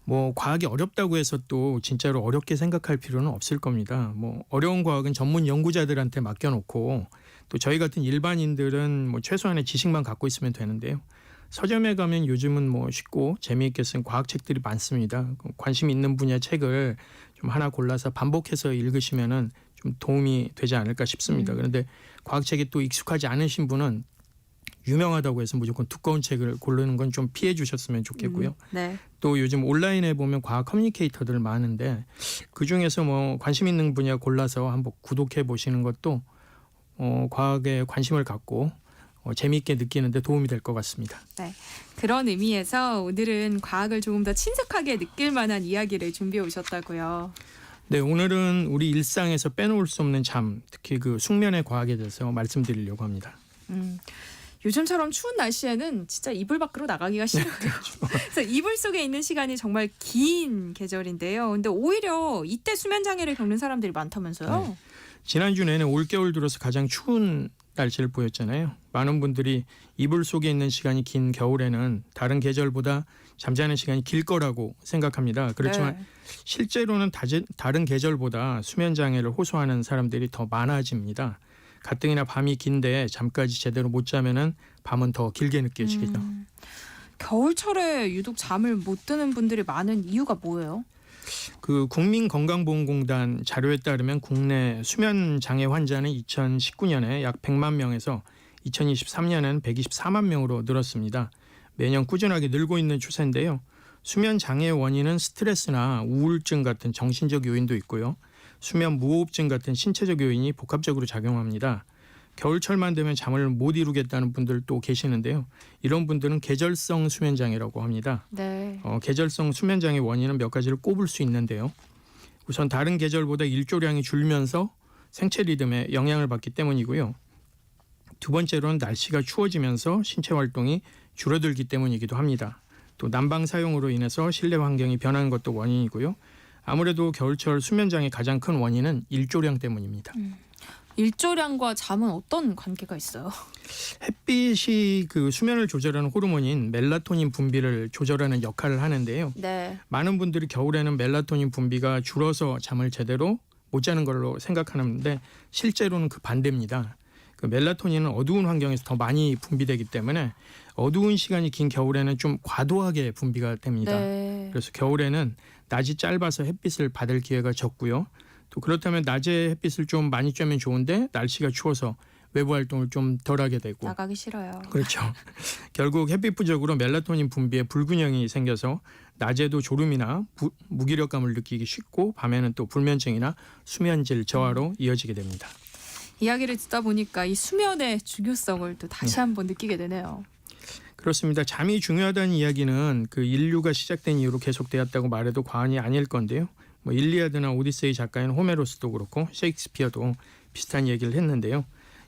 뭐 과학이 어렵다고 해서 또 진짜로 어렵게 생각할 필요는 없을 겁니다. 뭐 어려운 과학은 전문 연구자들한테 맡겨놓고 또 저희 같은 일반인들은 뭐 최소한의 지식만 갖고 있으면 되는데요. 서점에 가면 요즘은 뭐 쉽고 재미있게 쓴 과학책들이 많습니다. 관심 있는 분야 책을 좀 하나 골라서 반복해서 읽으시면은 좀 도움이 되지 않을까 싶습니다. 그런데 과학책이 또 익숙하지 않으신 분은 유명하다고 해서 무조건 두꺼운 책을 고르는 건 좀 피해 주셨으면 좋겠고요. 네. 또 요즘 온라인에 보면 과학 커뮤니케이터들 많은데 그중에서 뭐 관심 있는 분야 골라서 한번 구독해 보시는 것도 과학에 관심을 갖고 재미있게 느끼는데 도움이 될 것 같습니다. 네. 그런 의미에서 오늘은 과학을 조금 더 친숙하게 느낄 만한 이야기를 준비해 오셨다고요. 네, 오늘은 우리 일상에서 빼놓을 수 없는 잠, 특히 그 숙면의 과학에 대해서 말씀드리려고 합니다. 요즘처럼 추운 날씨에는 진짜 이불 밖으로 나가기가 싫어요. 그래서 이불 속에 있는 시간이 정말 긴 계절인데요. 근데 오히려 이때 수면 장애를 겪는 사람들이 많다면서요? 네. 지난주 내내 올겨울 들어서 가장 추운 날씨를 보였잖아요. 많은 분들이 이불 속에 있는 시간이 긴 겨울에는 다른 계절보다 잠자는 시간이 길 거라고 생각합니다. 그렇지만 실제로는 다른 계절보다 수면 장애를 호소하는 사람들이 더 많아집니다. 가뜩이나 밤이 긴데 잠까지 제대로 못 자면은 밤은 더 길게 느껴지겠죠. 겨울철에 유독 잠을 못 드는 분들이 많은 이유가 뭐예요? 그 국민건강보험공단 자료에 따르면 국내 수면 장애 환자는 2019년에 약 100만 명에서 2023년에는 124만 명으로 늘었습니다. 매년 꾸준하게 늘고 있는 추세인데요. 수면 장애의 원인은 스트레스나 우울증 같은 정신적 요인도 있고요. 수면 무호흡증 같은 신체적 요인이 복합적으로 작용합니다. 겨울철만 되면 잠을 못 이루겠다는 분들도 계시는데요. 이런 분들은 계절성 수면 장애라고 합니다. 네. 계절성 수면 장애 원인은 몇 가지를 꼽을 수 있는데요. 우선 다른 계절보다 일조량이 줄면서 생체 리듬에 영향을 받기 때문이고요. 두 번째로는 날씨가 추워지면서 신체 활동이 줄어들기 때문이기도 합니다. 또 난방 사용으로 인해서 실내 환경이 변하는 것도 원인이고요. 아무래도 겨울철 수면 장애 가장 큰 원인은 일조량 때문입니다. 일조량과 잠은 어떤 관계가 있어요? 햇빛이 그 수면을 조절하는 호르몬인 멜라토닌 분비를 조절하는 역할을 하는데요. 네. 많은 분들이 겨울에는 멜라토닌 분비가 줄어서 잠을 제대로 못 자는 걸로 생각하는데 실제로는 그 반대입니다. 그 멜라토닌은 어두운 환경에서 더 많이 분비되기 때문에 어두운 시간이 긴 겨울에는 좀 과도하게 분비가 됩니다. 네. 그래서 겨울에는 낮이 짧아서 햇빛을 받을 기회가 적고요. 또 그렇다면 낮에 햇빛을 좀 많이 쬐면 좋은데 날씨가 추워서 외부 활동을 좀 덜하게 되고 나가기 싫어요. 그렇죠. 결국 햇빛 부족으로 멜라토닌 분비에 불균형이 생겨서 낮에도 졸음이나 무기력감을 느끼기 쉽고 밤에는 또 불면증이나 수면질 저하로 이어지게 됩니다. 이야기를 듣다 보니까 이 수면의 중요성을 또 다시 한번 느끼게 되네요. 그렇습니다. 잠이 중요하다는 이야기는 그 인류가 시작된 이후로 계속되었다고 말해도 과언이 아닐 건데요. 뭐 일리아드나 오디세이 작가인 호메로스도 그렇고 셰익스피어도 비슷한 얘기를 했는데요.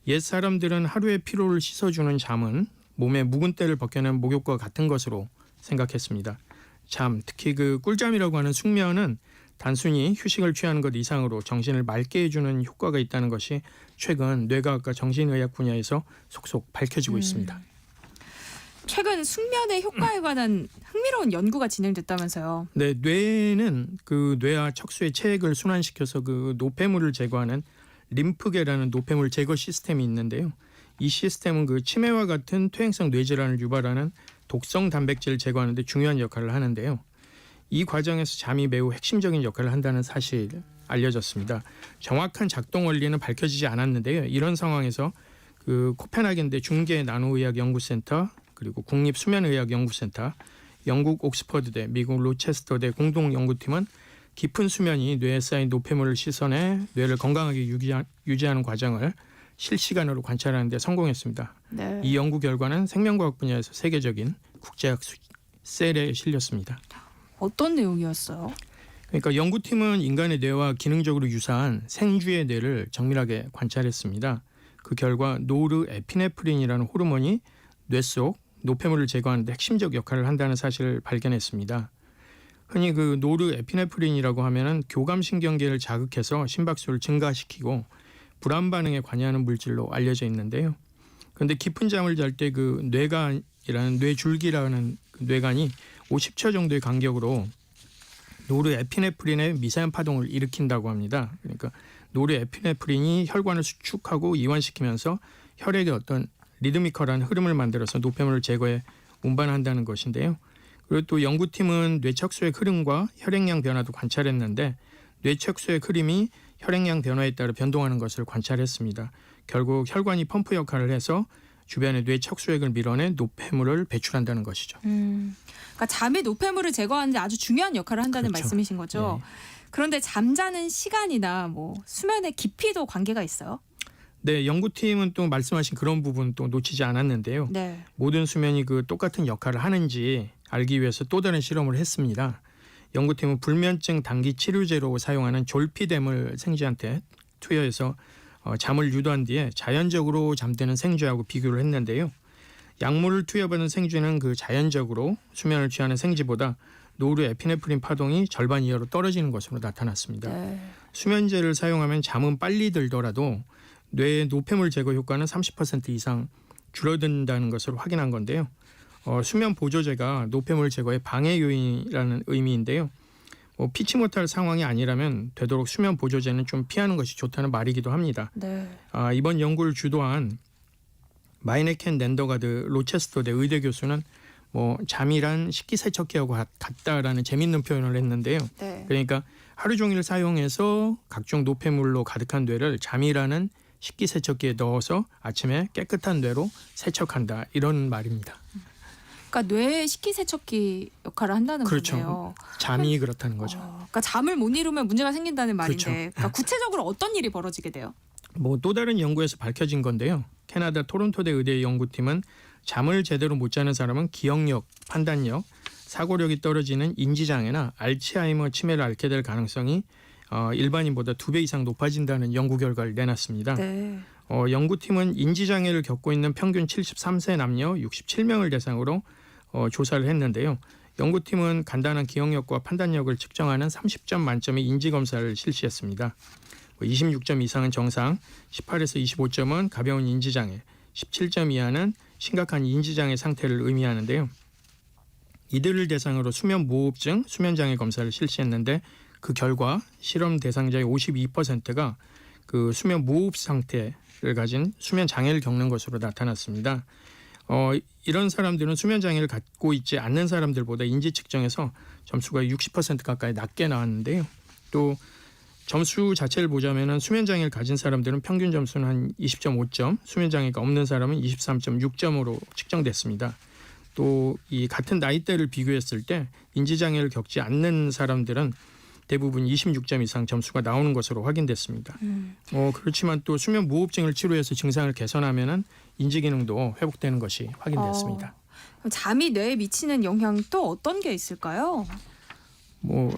옛 사람들은 하루의 피로를 씻어주는 잠은 몸의 묵은 때를 벗겨낸 목욕과 같은 것으로 생각했습니다. 잠, 특히 그 꿀잠이라고 하는 숙면은 단순히 휴식을 취하는 것 이상으로 정신을 맑게 해주는 효과가 있다는 것이 최근 뇌과학과 정신의학 분야에서 속속 밝혀지고 있습니다. 최근 숙면의 효과에 관한 흥미로운 연구가 진행됐다면서요. 네, 뇌는 그 뇌와 척수의 체액을 순환시켜서 그 노폐물을 제거하는 림프계라는 노폐물 제거 시스템이 있는데요. 이 시스템은 그 치매와 같은 퇴행성 뇌질환을 유발하는 독성 단백질을 제거하는 데 중요한 역할을 하는데요. 이 과정에서 잠이 매우 핵심적인 역할을 한다는 사실이 알려졌습니다. 정확한 작동 원리는 밝혀지지 않았는데요. 이런 상황에서 그 코펜하겐대 중계 나노의학 연구센터 그리고 국립수면의학연구센터, 영국 옥스퍼드대, 미국 로체스터대 공동 연구팀은 깊은 수면이 뇌에 쌓인 노폐물을 씻어내 뇌를 건강하게 유지하는 과정을 실시간으로 관찰하는 데 성공했습니다. 네. 이 연구 결과는 생명과학 분야에서 세계적인 국제학 셀에 실렸습니다. 어떤 내용이었어요? 그러니까 연구팀은 인간의 뇌와 기능적으로 유사한 생쥐의 뇌를 정밀하게 관찰했습니다. 그 결과 노르에피네프린이라는 호르몬이 뇌 속 노폐물을 제거하는 데 핵심적 역할을 한다는 사실을 발견했습니다. 흔히 그 노르에피네프린이라고 하면은 교감신경계를 자극해서 심박수를 증가시키고 불안 반응에 관여하는 물질로 알려져 있는데요. 그런데 깊은 잠을 잘 때 그 뇌간이라는 뇌줄기라는 그 뇌간이 50초 정도의 간격으로 노르에피네프린의 미세한 파동을 일으킨다고 합니다. 그러니까 노르에피네프린이 혈관을 수축하고 이완시키면서 혈액의 어떤 리드미컬한 흐름을 만들어서 노폐물을 제거해 운반한다는 것인데요. 그리고 또 연구팀은 뇌척수의 흐름과 혈액량 변화도 관찰했는데 뇌척수의 흐름이 혈액량 변화에 따라 변동하는 것을 관찰했습니다. 결국 혈관이 펌프 역할을 해서 주변의 뇌척수액을 밀어내 노폐물을 배출한다는 것이죠. 그러니까 잠이 노폐물을 제거하는 데 아주 중요한 역할을 한다는 그렇죠. 말씀이신 거죠. 네. 그런데 잠자는 시간이나 뭐 수면의 깊이도 관계가 있어요? 네, 연구팀은 또 말씀하신 그런 부분 또 놓치지 않았는데요. 네. 모든 수면이 그 똑같은 역할을 하는지 알기 위해서 또 다른 실험을 했습니다. 연구팀은 불면증 단기 치료제로 사용하는 졸피뎀을 생쥐한테 투여해서 잠을 유도한 뒤에 자연적으로 잠드는 생쥐하고 비교를 했는데요. 약물을 투여받은 생쥐는 그 자연적으로 수면을 취하는 생쥐보다 노르에피네프린 파동이 절반 이하로 떨어지는 것으로 나타났습니다. 네. 수면제를 사용하면 잠은 빨리 들더라도 뇌의 노폐물 제거 효과는 30% 이상 줄어든다는 것을 확인한 건데요. 수면 보조제가 노폐물 제거의 방해 요인이라는 의미인데요. 피치 못할 상황이 아니라면 되도록 수면 보조제는 좀 피하는 것이 좋다는 말이기도 합니다. 네. 이번 연구를 주도한 마이네켄 낸더가드 로체스터대 의대 교수는 잠이란 식기세척기하고 같다라는 재미있는 표현을 했는데요. 네. 그러니까 하루 종일 사용해서 각종 노폐물로 가득한 뇌를 잠이라는 식기세척기에 넣어서 아침에 깨끗한 뇌로 세척한다 이런 말입니다. 그러니까 뇌의 식기세척기 역할을 한다는 그렇죠. 거네요. 잠이 그렇다는 거죠. 그러니까 잠을 못 이루면 문제가 생긴다는 말인데 그렇죠. 그러니까 구체적으로 어떤 일이 벌어지게 돼요? 또 다른 연구에서 밝혀진 건데요. 캐나다 토론토대 의대 연구팀은 잠을 제대로 못 자는 사람은 기억력, 판단력, 사고력이 떨어지는 인지장애나 알츠하이머 치매를 앓게 될 가능성이 일반인보다 2배 이상 높아진다는 연구 결과를 내놨습니다. 네. 연구팀은 인지장애를 겪고 있는 평균 73세 남녀 67명을 대상으로 조사를 했는데요. 연구팀은 간단한 기억력과 판단력을 측정하는 30점 만점의 인지검사를 실시했습니다. 26점 이상은 정상, 18에서 25점은 가벼운 인지장애, 17점 이하는 심각한 인지장애 상태를 의미하는데요. 이들을 대상으로 수면무호흡증, 수면장애 검사를 실시했는데 그 결과 실험 대상자의 52%가 그 수면무호흡 상태를 가진 수면장애를 겪는 것으로 나타났습니다. 이런 사람들은 수면장애를 갖고 있지 않는 사람들보다 인지 측정에서 점수가 60% 가까이 낮게 나왔는데요. 또 점수 자체를 보자면 수면장애를 가진 사람들은 평균 점수는 한 20.5점, 수면장애가 없는 사람은 23.6점으로 측정됐습니다. 또 이 같은 나이대를 비교했을 때 인지장애를 겪지 않는 사람들은 대부분 26점 이상 점수가 나오는 것으로 확인됐습니다. 그렇지만 또 수면 무호흡증을 치료해서 증상을 개선하면은 인지 기능도 회복되는 것이 확인됐습니다. 그럼 잠이 뇌에 미치는 영향 또 어떤 게 있을까요? 뭐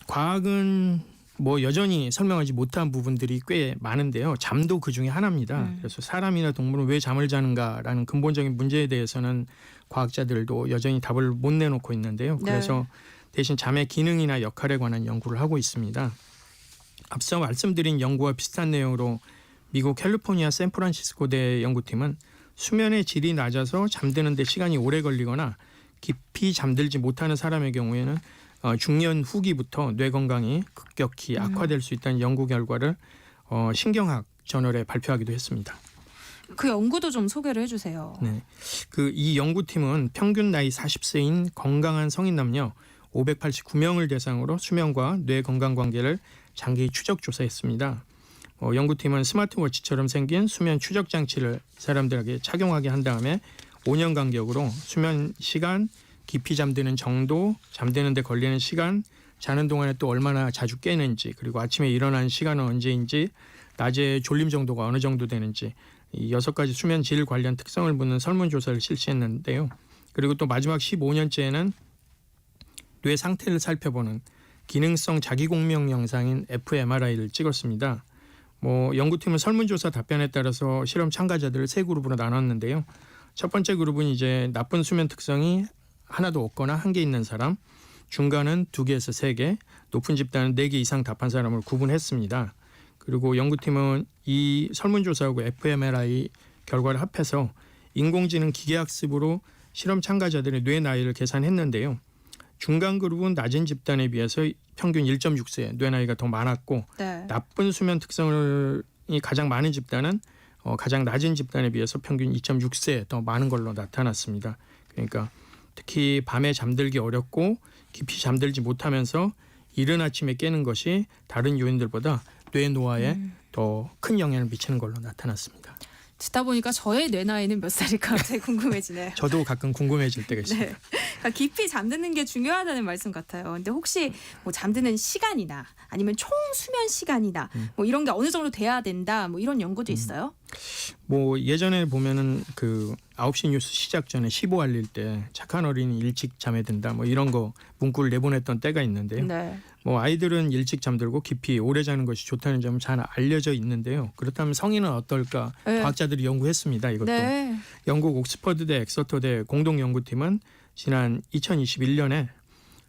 과학은 뭐 여전히 설명하지 못한 부분들이 꽤 많은데요. 잠도 그 중에 하나입니다. 그래서 사람이나 동물은 왜 잠을 자는가라는 근본적인 문제에 대해서는 과학자들도 여전히 답을 못 내놓고 있는데요. 그래서 대신 잠의 기능이나 역할에 관한 연구를 하고 있습니다. 앞서 말씀드린 연구와 비슷한 내용으로 미국 캘리포니아 샌프란시스코대 연구팀은 수면의 질이 낮아서 잠드는 데 시간이 오래 걸리거나 깊이 잠들지 못하는 사람의 경우에는 중년 후기부터 뇌 건강이 급격히 악화될 수 있다는 연구 결과를 신경학 저널에 발표하기도 했습니다. 그 연구도 좀 소개를 해주세요. 네, 이 연구팀은 평균 나이 40세인 건강한 성인 남녀 589명을 대상으로 수면과 뇌 건강 관계를 장기 추적 조사했습니다. 연구팀은 스마트워치처럼 생긴 수면 추적 장치를 사람들에게 착용하게 한 다음에 5년 간격으로 수면 시간, 깊이 잠드는 정도, 잠드는 데 걸리는 시간, 자는 동안에 또 얼마나 자주 깨는지, 그리고 아침에 일어나는 시간은 언제인지, 낮에 졸림 정도가 어느 정도 되는지 이 6가지 수면 질 관련 특성을 묻는 설문조사를 실시했는데요. 그리고 또 마지막 15년째에는 뇌 상태를 살펴보는 기능성 자기공명 영상인 fMRI를 찍었습니다. 연구팀은 설문조사 답변에 따라서 실험 참가자들을 3그룹으로 나눴는데요. 첫 번째 그룹은 이제 나쁜 수면 특성이 하나도 없거나 1개 있는 사람, 중간은 2개에서 3개, 높은 집단은 4개 이상 답한 사람을 구분했습니다. 그리고 연구팀은 이 설문조사하고 fMRI 결과를 합해서 인공지능 기계학습으로 실험 참가자들의 뇌 나이를 계산했는데요. 중간 그룹은 낮은 집단에 비해서 평균 1.6세 뇌 나이가 더 많았고 나쁜 수면 특성이 가장 많은 집단은 가장 낮은 집단에 비해서 평균 2.6세 더 많은 걸로 나타났습니다. 그러니까 특히 밤에 잠들기 어렵고 깊이 잠들지 못하면서 이른 아침에 깨는 것이 다른 요인들보다 뇌 노화에 더 큰 영향을 미치는 걸로 나타났습니다. 듣다 보니까 저의 뇌 나이는 몇 살일까 갑자기 궁금해지네요. 저도 가끔 궁금해질 때가 있습니다. 그러니까 깊이 잠드는 게 중요하다는 말씀 같아요. 근데 혹시 잠드는 시간이나 아니면 총 수면 시간이나 이런 게 어느 정도 돼야 된다 이런 연구도 있어요? 예전에 보면은 9시 뉴스 시작 전에 15 알릴 때 착한 어린이 일찍 잠에 든다 이런 거 문구를 내보냈던 때가 있는데요. 네. 아이들은 일찍 잠들고 깊이 오래 자는 것이 좋다는 점은 잘 알려져 있는데요. 그렇다면 성인은 어떨까? 과학자들이 연구했습니다. 이것도. 영국 옥스퍼드대 엑서터대 공동 연구팀은 지난 2021년에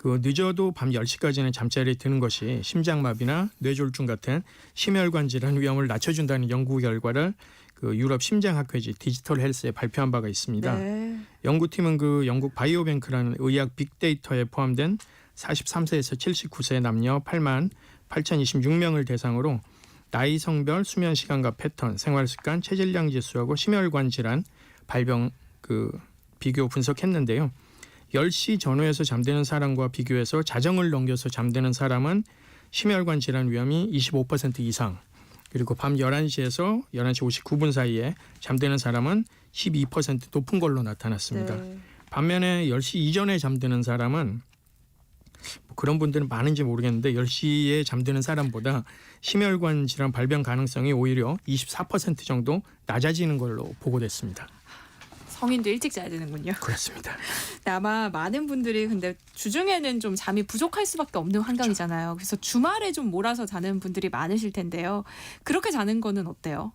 늦어도 밤 10시까지는 잠자리에 드는 것이 심장마비나 뇌졸중 같은 심혈관 질환 위험을 낮춰준다는 연구 결과를 유럽 심장학회지 디지털 헬스에 발표한 바가 있습니다. 연구팀은 영국 바이오뱅크라는 의학 빅데이터에 포함된 43세에서 79세 남녀 8만 8,026명을 대상으로 나이, 성별, 수면 시간과 패턴, 생활습관, 체질량 지수하고 심혈관 질환 발병 비교 분석했는데요. 10시 전후에서 잠드는 사람과 비교해서 자정을 넘겨서 잠드는 사람은 심혈관 질환 위험이 25% 이상, 그리고 밤 11시에서 11시 59분 사이에 잠드는 사람은 12% 높은 걸로 나타났습니다. 반면에 10시 이전에 잠드는 사람은 그런 분들은 많은지 모르겠는데 10시에 잠드는 사람보다 심혈관 질환 발병 가능성이 오히려 24% 정도 낮아지는 걸로 보고됐습니다. 성인도 일찍 자야 되는군요. 그렇습니다. 아마 많은 분들이 근데 주중에는 좀 잠이 부족할 수밖에 없는 환경이잖아요. 그래서 주말에 좀 몰아서 자는 분들이 많으실 텐데요. 그렇게 자는 거는 어때요?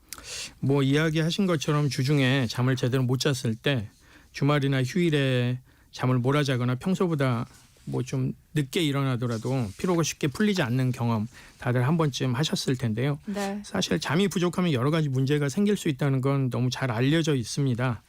이야기하신 것처럼 주중에 잠을 제대로 못 잤을 때 주말이나 휴일에 잠을 몰아자거나 평소보다 좀 늦게 일어나더라도 피로가 쉽게 풀리지 않는 경험 다들 한 번쯤 하셨을 텐데요. 사실 잠이 부족하면 여러 가지 문제가 생길 수 있다는 건 너무 잘 알려져 있습니다.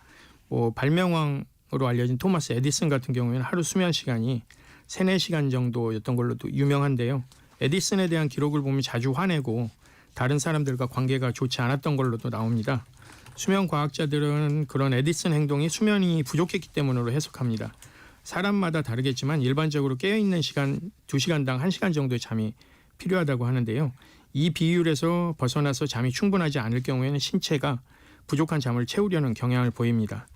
발명왕으로 알려진 토마스 에디슨 같은 경우에는 하루 수면 시간이 3-4시간 정도였던 걸로도 유명한데요. 에디슨에 대한 기록을 보면 자주 화내고 다른 사람들과 관계가 좋지 않았던 걸로도 나옵니다. 수면 과학자들은 그런 에디슨 행동이 수면이 부족했기 때문으로 해석합니다. 사람마다 다르겠지만 일반적으로 깨어있는 시간 2시간당 1시간 정도의 잠이 필요하다고 하는데요. 이 비율에서 벗어나서 잠이 충분하지 않을 경우에는 신체가 부족한 잠을 채우려는 경향을 보입니다.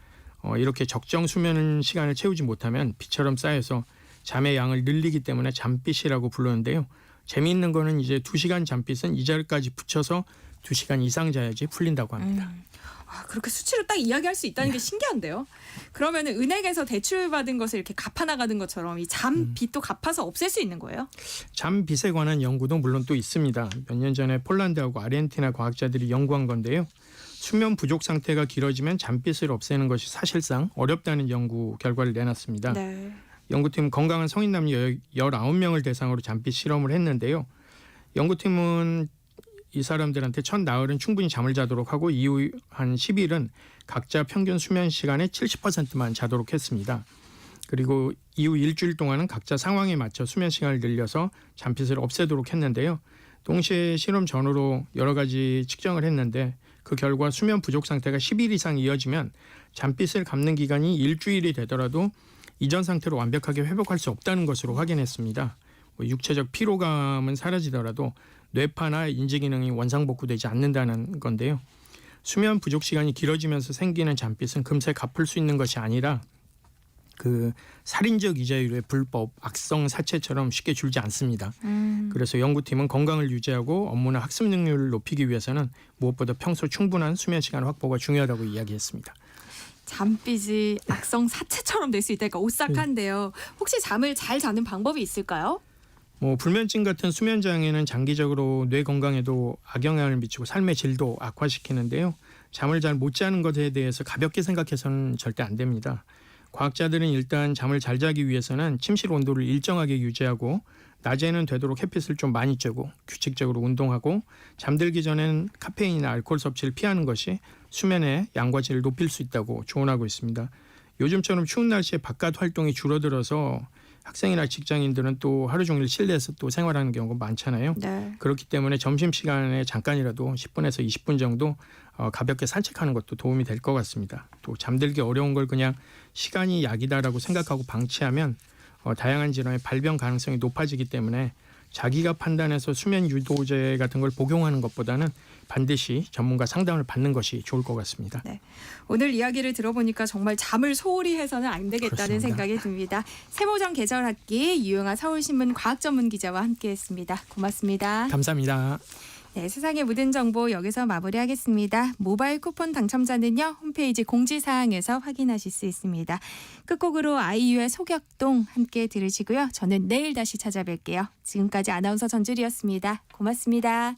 이렇게 적정 수면 시간을 채우지 못하면 비처럼 쌓여서 잠의 양을 늘리기 때문에 잠빗이라고 부르는데요. 재미있는 거는 이제 2시간 잠빗은 이 자리까지 붙여서 2시간 이상 자야지 풀린다고 합니다. 그렇게 수치로 딱 이야기할 수 있다는 게 신기한데요. 그러면 은행에서 대출받은 것을 이렇게 갚아 나가는 것처럼 이 잠빚도 갚아서 없앨 수 있는 거예요? 잠빚에 관한 연구도 물론 또 있습니다. 몇 년 전에 폴란드하고 아르헨티나 과학자들이 연구한 건데요. 수면 부족 상태가 길어지면 잠빚을 없애는 것이 사실상 어렵다는 연구 결과를 내놨습니다. 네. 연구팀 건강한 성인 남녀 19명을 대상으로 잠빚 실험을 했는데요. 연구팀은 이 사람들한테 첫 나흘은 충분히 잠을 자도록 하고 이후 한 10일은 각자 평균 수면 시간의 70%만 자도록 했습니다. 그리고 이후 일주일 동안은 각자 상황에 맞춰 수면 시간을 늘려서 잠빚을 없애도록 했는데요. 동시에 실험 전후로 여러 가지 측정을 했는데 그 결과 수면 부족 상태가 10일 이상 이어지면 잠빚을 갚는 기간이 일주일이 되더라도 이전 상태로 완벽하게 회복할 수 없다는 것으로 확인했습니다. 육체적 피로감은 사라지더라도 뇌파나 인지 기능이 원상복구되지 않는다는 건데요. 수면 부족 시간이 길어지면서 생기는 잠빚은 금세 갚을 수 있는 것이 아니라 그 살인적 이자율의 불법 악성 사채처럼 쉽게 줄지 않습니다. 그래서 연구팀은 건강을 유지하고 업무나 학습 능률을 높이기 위해서는 무엇보다 평소 충분한 수면 시간 확보가 중요하다고 이야기했습니다. 잠빚이 악성 사채처럼 될 수 있다니까 오싹한데요. 혹시 잠을 잘 자는 방법이 있을까요? 불면증 같은 수면 장애는 장기적으로 뇌 건강에도 악영향을 미치고 삶의 질도 악화시키는데요. 잠을 잘 못 자는 것에 대해서 가볍게 생각해서는 절대 안 됩니다. 과학자들은 일단 잠을 잘 자기 위해서는 침실 온도를 일정하게 유지하고 낮에는 되도록 햇빛을 좀 많이 쬐고 규칙적으로 운동하고 잠들기 전엔 카페인이나 알코올 섭취를 피하는 것이 수면의 양과 질을 높일 수 있다고 조언하고 있습니다. 요즘처럼 추운 날씨에 바깥 활동이 줄어들어서 학생이나 직장인들은 또 하루 종일 실내에서 또 생활하는 경우가 많잖아요. 네. 그렇기 때문에 점심시간에 잠깐이라도 10분에서 20분 정도 가볍게 산책하는 것도 도움이 될 것 같습니다. 또 잠들기 어려운 걸 그냥 시간이 약이다라고 생각하고 방치하면 다양한 질환의 발병 가능성이 높아지기 때문에 자기가 판단해서 수면 유도제 같은 걸 복용하는 것보다는 반드시 전문가 상담을 받는 것이 좋을 것 같습니다. 네. 오늘 이야기를 들어보니까 정말 잠을 소홀히 해서는 안 되겠다는 그렇습니다. 생각이 듭니다. 세모전 계절학기 유영아 서울신문 과학전문 기자와 함께했습니다. 고맙습니다. 감사합니다. 네, 세상의 모든 정보 여기서 마무리하겠습니다. 모바일 쿠폰 당첨자는요. 홈페이지 공지사항에서 확인하실 수 있습니다. 끝곡으로 아이유의 소격동 함께 들으시고요. 저는 내일 다시 찾아뵐게요. 지금까지 아나운서 전주리였습니다. 고맙습니다.